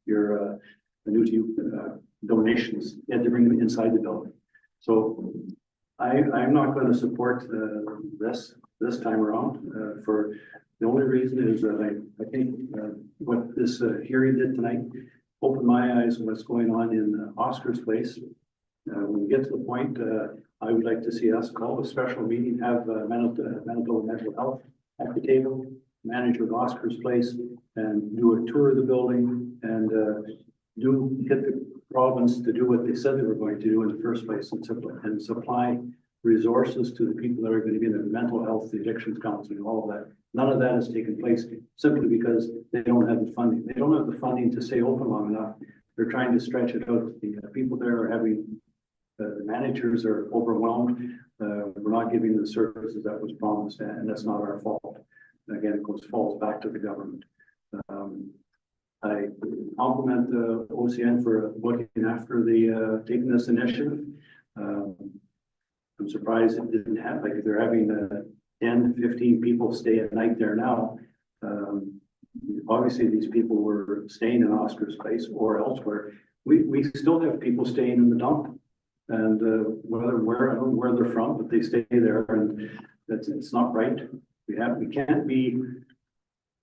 your new to you donations. You had to bring them inside the building. So I'm not going to support this time around. For the only reason is that I think what this hearing did tonight opened my eyes on what's going on in Oscar's Place. When we get to the point, I would like to see us call a special meeting, have mental health at the table, manager of Oscar's Place, and do a tour of the building and hit the province to do what they said they were going to do in the first place and supply resources to the people that are going to be in the mental health, the addictions counseling, all of that. None of that has taken place simply because they don't have the funding. They don't have the funding to stay open long enough. They're trying to stretch it out. The people there are having, the managers are overwhelmed. We're not giving the services that was promised, and that's not our fault. Again, it falls back to the government. I compliment the OCN for looking after the, taking this initiative. I'm surprised it didn't happen, like if they're having 10, 15 people stay at night there now. Obviously these people were staying in Oscar's Place or elsewhere. We still have people staying in the dump. And where, I don't know where they're from, but they stay there, and it's not right. We can't be,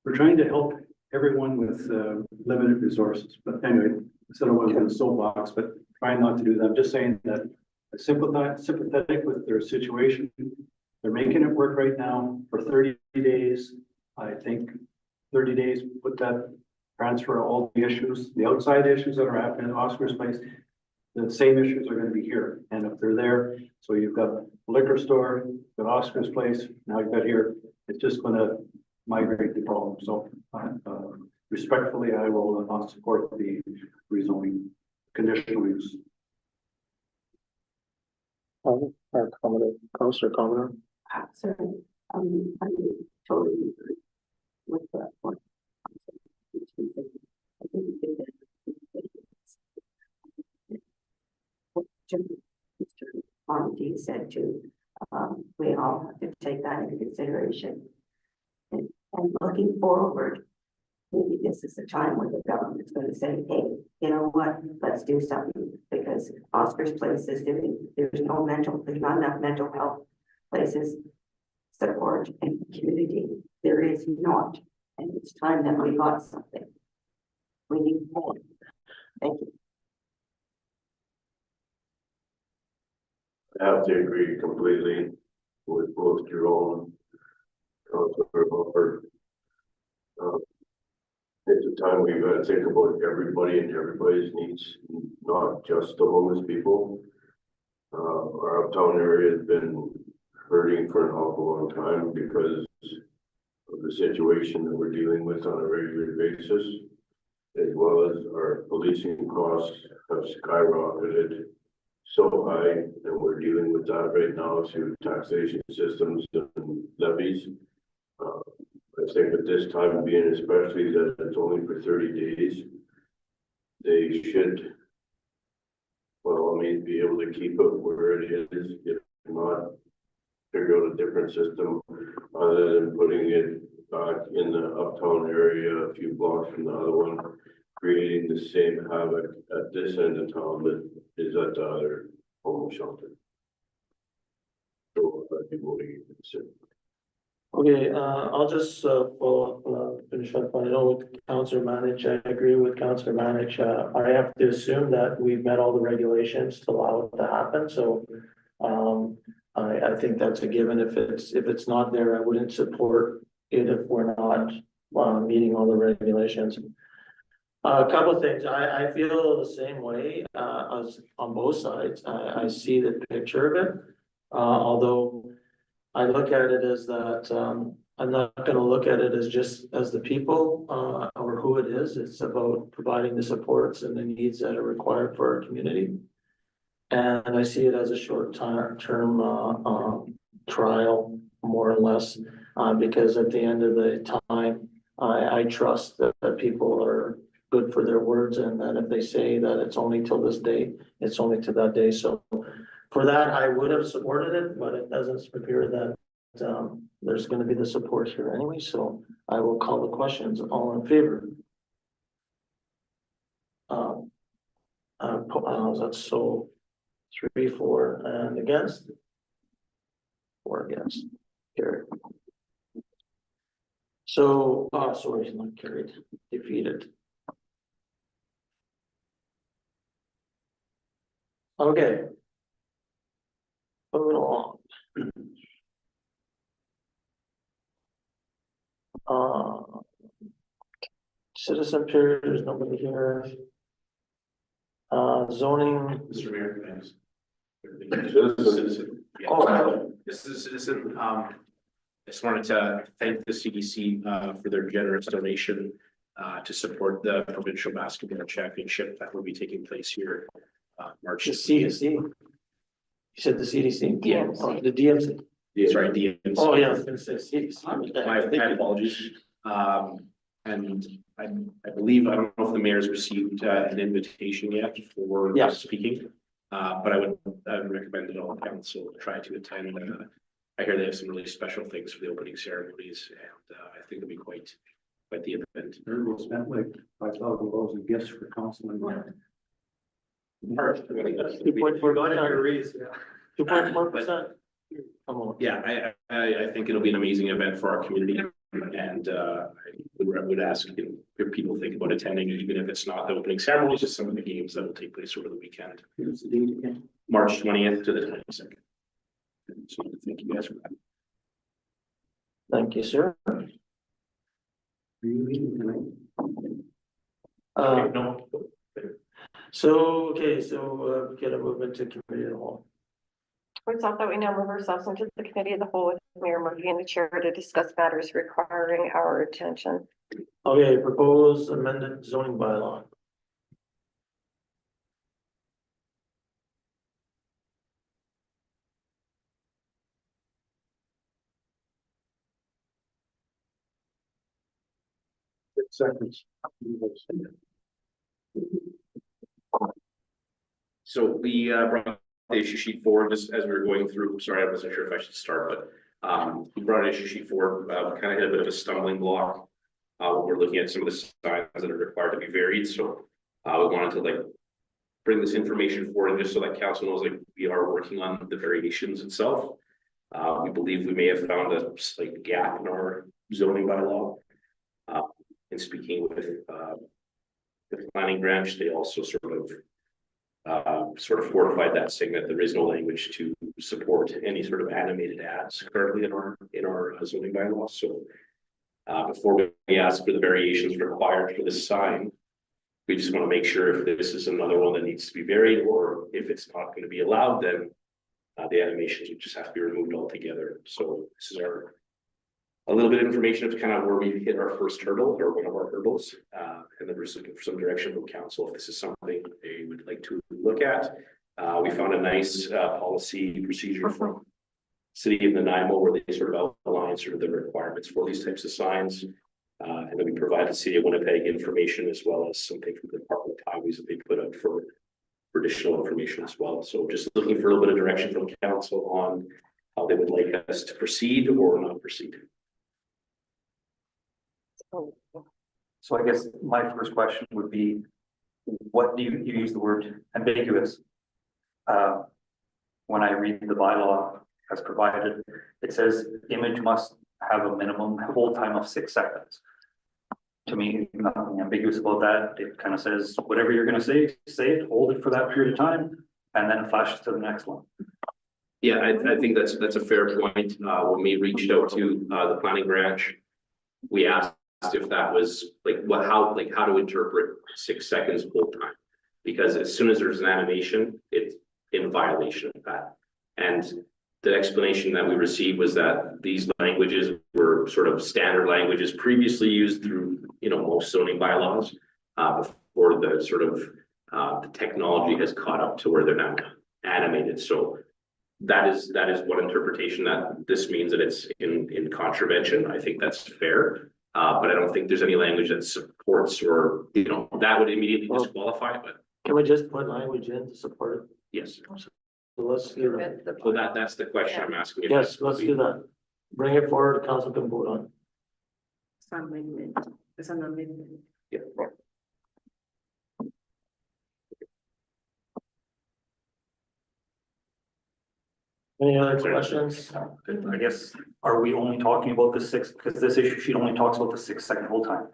we're trying to help everyone with limited resources. But anyway, instead of one in the soapbox, but trying not to do that. I'm just saying that I'm sympathetic with their situation. They're making it work right now for 30 days. I think 30 days, put that, transfer all the issues, the outside issues that are happening at Oscar's Place. The same issues are going to be here, and if they're there, so you've got a liquor store, you've got Oscar's Place, now you've got here, it's just going to migrate the problem. So respectfully, I will not support the rezoning conditional use. Councillor Commodore. Sorry, I totally agree with that one. I think Mr. Monty said too, we all have to take that into consideration. And looking forward, maybe this is a time where the government's going to say, hey, you know what, let's do something, because Oscar's Place is doing, there's not enough mental health places support in the community. There is not, and it's time that we got something. We need more. Thank you. I have to agree completely with both Jerome, Councilor Hopper. It's a time we've got to think about everybody and everybody's needs, not just the homeless people. Our uptown area has been hurting for an awful long time because of the situation that we're dealing with on a regular basis, as well as our policing costs have skyrocketed so high, and we're dealing with that right now through taxation systems and levies. I think at this time being, especially that it's only for 30 days, they should, well, I mean, be able to keep it where it is, if not figure out a different system other than putting it back in the uptown area a few blocks from the other one, creating the same havoc at this end of town that is at the other homeless shelter. So I'd be voting against it. Okay, I'll just finish up. I know with Councillor Manich, I agree with Councillor Manich. I have to assume that we've met all the regulations to allow it to happen. So I think that's a given. If it's not there, I wouldn't support it if we're not meeting all the regulations. A couple of things. I feel the same way as on both sides. I see the picture of it, although I look at it as that I'm not going to look at it as just as the people or who it is. It's about providing the supports and the needs that are required for our community. And I see it as a short-term trial, more or less, because at the end of the time, I trust that people are good for their words, and that if they say that it's only till this day, it's only to that day. So for that, I would have supported it, but it doesn't appear that there's going to be the support here anyway. So I will call the questions. All in favor? That's so 3, 4, and against. 4 against. Carried. So, sorry, not carried. Defeated. Okay. Moving along. Citizen period, there's nobody here. Zoning, Mr. Mayor, thanks. Citizen. Yeah. Oh. This is a citizen, I just wanted to thank the CDC, for their generous donation, to support the provincial basketball championship that will be taking place here, March. the CDC. You said the CDC? DMC. Oh, the DMC. Sorry, DMC. Oh, yeah, I was gonna say CDC. My apologies. And I believe, I don't know if the mayor's received an invitation yet for Yeah. speaking. But I would recommend that all council try to attend. I hear they have some really special things for the opening ceremonies, and I think it'll be quite the event. Everyone spent like $5,000 in gifts for council and. 2.4%. 2.4%. Come on. Yeah, I think it'll be an amazing event for our community, and I would ask if people think about attending, even if it's not the opening ceremonies, just some of the games that will take place over the weekend. Here's the date again. March 20th to the 22nd. So thank you guys for that. Thank you, sir. Are you meeting tonight? No. So, okay, so, we gotta move into committee of the whole. Resolved that we now move ourselves into the committee of the whole with Mayor Murphy and the chair to discuss matters requiring our attention. Okay, proposed amended zoning bylaw. Seconds. So we brought the issue sheet forward just as we were going through. Sorry, I wasn't sure if I should start, but we brought an issue sheet forward. We kind of hit a bit of a stumbling block. When we're looking at some of the signs that are required to be varied. So we wanted to like bring this information forward just so that council knows like we are working on the variations itself. We believe we may have found a slight gap in our zoning bylaw. In speaking with the planning branch, they also sort of fortified that, saying that there is no language to support any sort of animated ads currently in our zoning bylaw. So before we ask for the variations required for this sign, we just want to make sure if this is another one that needs to be varied, or if it's not going to be allowed, then the animations would just have to be removed altogether. So this is a little bit of information of kind of where we hit our first hurdle or one of our hurdles. And then we're just looking for some direction from council if this is something they would like to look at. We found a nice policy procedure from City of Nanaimo where they sort of outline sort of the requirements for these types of signs. And then we provided City of Winnipeg information as well as something from the Department of Highways that they put up for additional information as well. So just looking for a little bit of direction from council on how they would like us to proceed or not proceed. So I guess my first question would be, what do you use the word ambiguous? When I read the bylaw as provided, it says image must have a minimum hold time of 6 seconds. To me, nothing ambiguous about that. It kind of says, whatever you're gonna say it, hold it for that period of time, and then it flashes to the next one. Yeah, I think that's a fair point. When we reached out to the planning branch, we asked if that was like how to interpret 6 seconds hold time, because as soon as there's an animation, it's in violation of that. And the explanation that we received was that these languages were sort of standard languages previously used through most zoning bylaws before the sort of the technology has caught up to where they're now animated. So that is one interpretation, that this means that it's in contravention. I think that's fair. But I don't think there's any language that supports or, that would immediately disqualify it, but Can we just put language in to support it? yes. So let's do that. So that's the question I'm asking. if Yes, let's do that. Bring it forward, council can vote on. It's an amendment. It's an amendment. Yeah. Any other questions? I guess, are we only talking about the 6, because this issue sheet only talks about the 6 second hold time?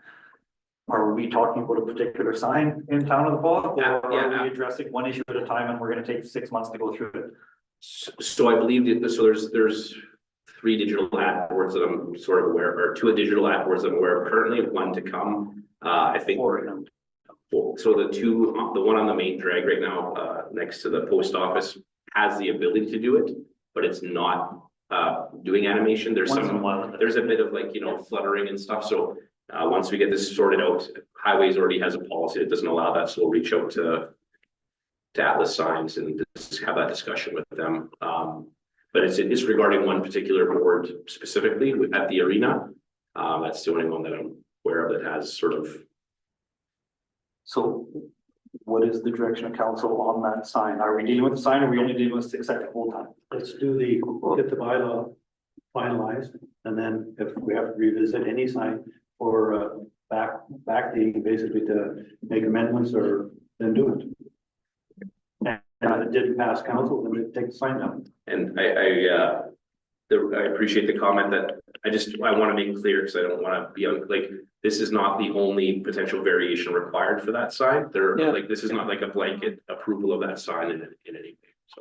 Are we talking about a particular sign in Town of the Paw, Yeah, or are we addressing one issue at a time and we're gonna take 6 months to go through it? So I believe that, so there's 3 digital ad boards that I'm sort of aware of, or 2 digital ad boards that I'm aware of currently, 1 to come. I think Or, so the one on the main drag right now, next to the post office has the ability to do it, but it's not, doing animation. There's Once in a some, while. there's a bit of like, fluttering and stuff. So, once we get this sorted out, Highways already has a policy that doesn't allow that. So we'll reach out to Atlas Signs and just have that discussion with them. But it's regarding one particular board specifically at the arena. That's the only one that I'm aware of that has sort of. So what is the direction of council on that sign? Are we dealing with the sign or are we only dealing with 6 second hold time? Let's do get the bylaw finalized, and then if we have to revisit any sign for backdating, basically to make amendments or then do it. And if it didn't pass council, then we take the sign down. And I appreciate the comment that I want to make clear because I don't want to be like, this is not the only potential variation required for that sign. This is not like a blanket approval of that sign in any way.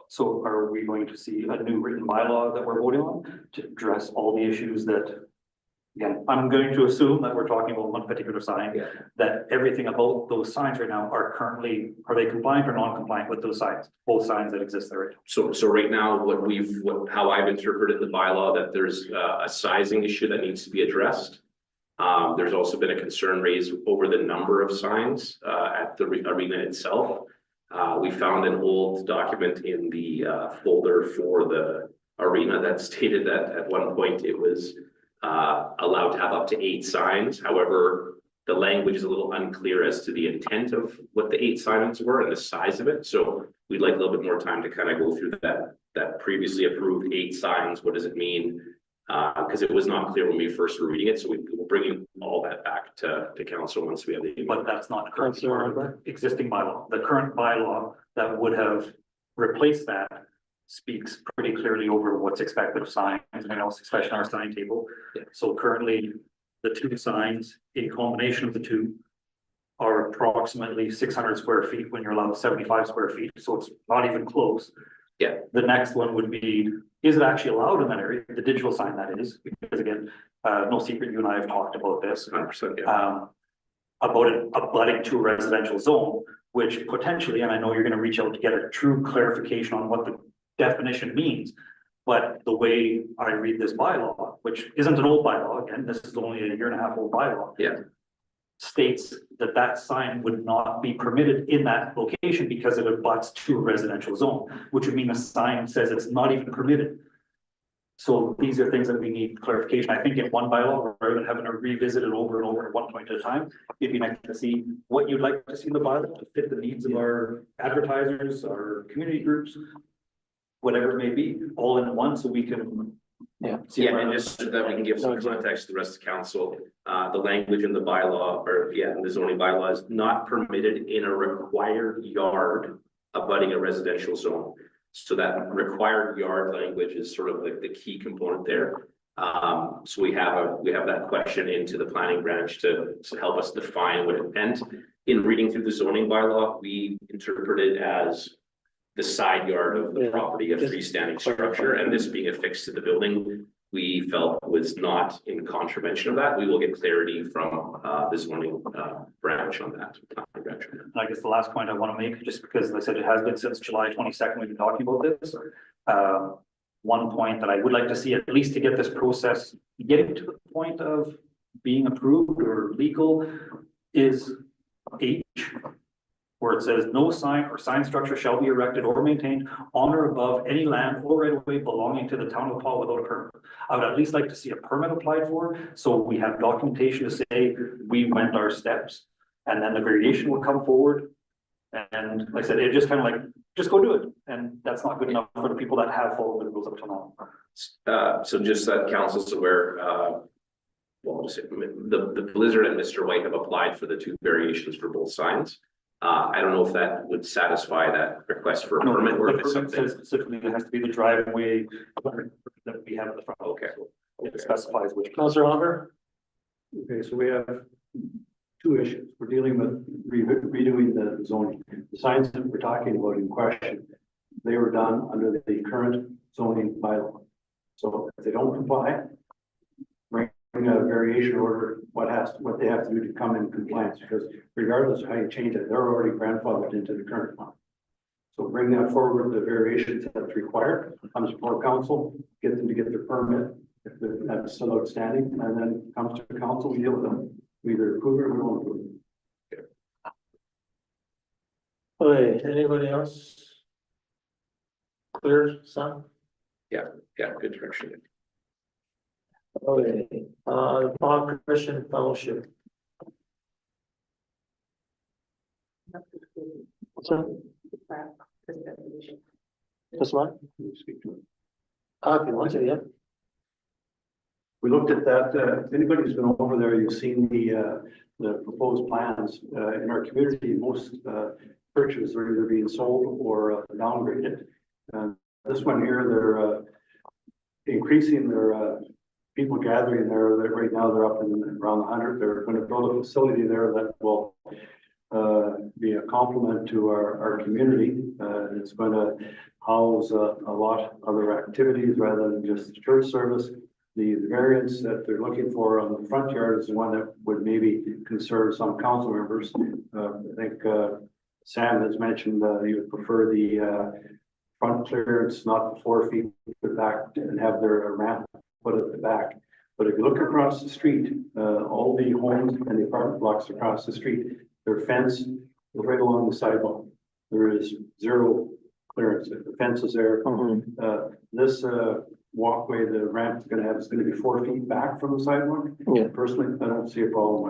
So are we going to see a new written bylaw that we're voting on to address all the issues that? Again, I'm going to assume that we're talking about one particular sign, that everything about those signs right now are they compliant or non-compliant with those signs, both signs that exist there right now? So right now, how I've interpreted the bylaw, that there's a sizing issue that needs to be addressed. There's also been a concern raised over the number of signs at the arena itself. We found an old document in the folder for the arena that stated that at one point it was allowed to have up to 8 signs. However, the language is a little unclear as to the intent of what the 8 signs were and the size of it. So we'd like a little bit more time to kind of go through that previously approved 8 signs. What does it mean? Because it was not clear when we first were reading it. So we're bringing all that back to council once we have the. But that's not currently part of the existing bylaw. The current bylaw that would have replaced that speaks pretty clearly over what's expected of signs, and also especially our sign table. So currently, the 2 signs, in combination of the 2, are approximately 600 square feet when you're allowed 75 square feet, so it's not even close. Yeah. The next one would be, is it actually allowed in that area? The digital sign, that is, because again, no secret, you and I have talked about this. 100%, About it abutting to a residential zone, which potentially, and I know you're gonna reach out to get a true clarification on what the definition means. But the way I read this bylaw, which isn't an old bylaw, again, this is only a 1.5 year old bylaw. Yeah. States that sign would not be permitted in that location because it abuts to a residential zone, which would mean the sign says it's not even permitted. So these are things that we need clarification. I think in one bylaw, rather than having to revisit it over and over at one point at a time, it'd be nice to see what you'd like to see in the bylaw to fit the needs of our advertisers, our community groups, whatever it may be, all in one, so we can. Yeah, and just so that we can give some context to the rest of council, the language in the bylaw, in the zoning bylaw is not permitted in a required yard abutting a residential zone. So that required yard language is sort of like the key component there. So we have that question into the planning branch to help us define what it meant. In reading through the zoning bylaw, we interpret it as the side yard of the property, a freestanding structure, and this being affixed to the building, we felt was not in contravention of that. We will get clarity from the zoning branch on that. And I guess the last point I want to make, just because as I said, it has been since July 22nd, we've been talking about this. One point that I would like to see, at least to get this process getting to the point of being approved or legal, is H, where it says no sign or sign structure shall be erected or maintained on or above any land or right of way belonging to the town of Paul without a permit. I would at least like to see a permit applied for, so we have documentation to say we went our steps, and then the variation will come forward. And like I said, it just kind of like, just go do it, and that's not good enough for the people that have followed the rules up to now. So just that council's aware, well, just the Blizzard and Mr. White have applied for the 2 variations for both signs. I don't know if that would satisfy that request for a permit, or if it's something. Says specifically it has to be the driveway that we have at the front. Okay. So it specifies which. Councillor Hopper? Okay, so we have 2 issues. We're dealing with redoing the zoning. The signs that we're talking about in question, they were done under the current zoning bylaw. So if they don't comply, bring a variation order, what they have to do to come in compliance, because regardless of how you change it, they're already grandfathered into the current one. So bring that forward, the variations that's required, comes before council, get them to get their permit, if that's still outstanding, and then comes to council, we deal with them. We either approve it or we won't approve it. Okay, anybody else? Clear, son? Yeah, good direction. Okay, the Paul Christian Fellowship. What's that? This one? Speak to it. If you want to, yeah. We looked at that, if anybody's been over there, you've seen the proposed plans, in our community, most, churches are either being sold or downgraded. This one here, they're, increasing their, people gathering there, right now they're up in around 100, they're gonna build a facility there that will, be a complement to our community, it's gonna house a lot other activities rather than just church service. The variance that they're looking for on the front yard is the one that would maybe concern some council members. I think Sam has mentioned he would prefer the front clearance, not the 4 feet to the back, and have their ramp put at the back. But if you look across the street, all the homes and the apartment blocks across the street, their fence is right along the sidewalk. There is zero clearance. The fence is there. This walkway, the ramp is gonna have, is gonna be 4 feet back from the sidewalk. Yeah. Personally, I don't see a problem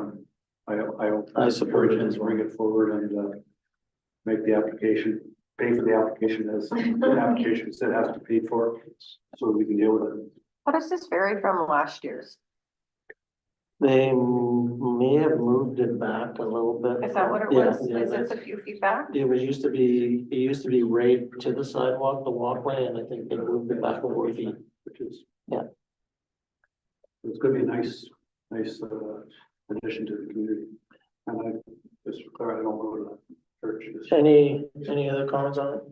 with it. I support it as well. bring it forward and make the application, pay for the application as the application said has to pay for, so we can deal with it. How does this vary from last year's? They may have moved it back a little bit. Is that what it Yeah, was? yeah, Is it a few feet back? It used to be right to the sidewalk, the walkway, and I think they moved it back 4 feet. Which is. Yeah. It's gonna be a nice addition to the community. And I just, I don't go to the church. Any other comments on it?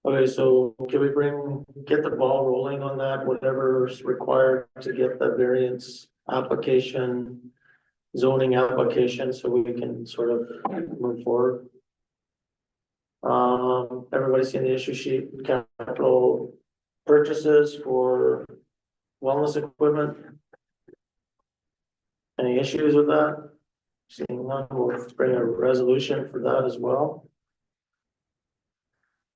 Okay, so can we get the ball rolling on that, whatever's required to get the variance application, zoning application, so we can sort of move forward? Everybody's seen the issue sheet, capital purchases for wellness equipment. Any issues with that? Seeing none, we'll bring a resolution for that as well.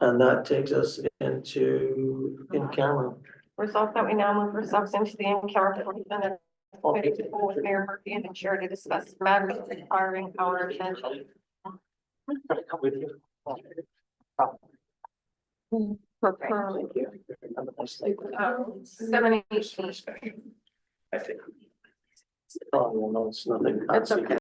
And that takes us into in-camera. Resolve that we now move results into the in-camera portion of the committee to hold with Mayor Murphy and the chair to discuss matters requiring our attention. Okay. Thank you. 7:18. I think. Oh, well, no, it's nothing. It's okay.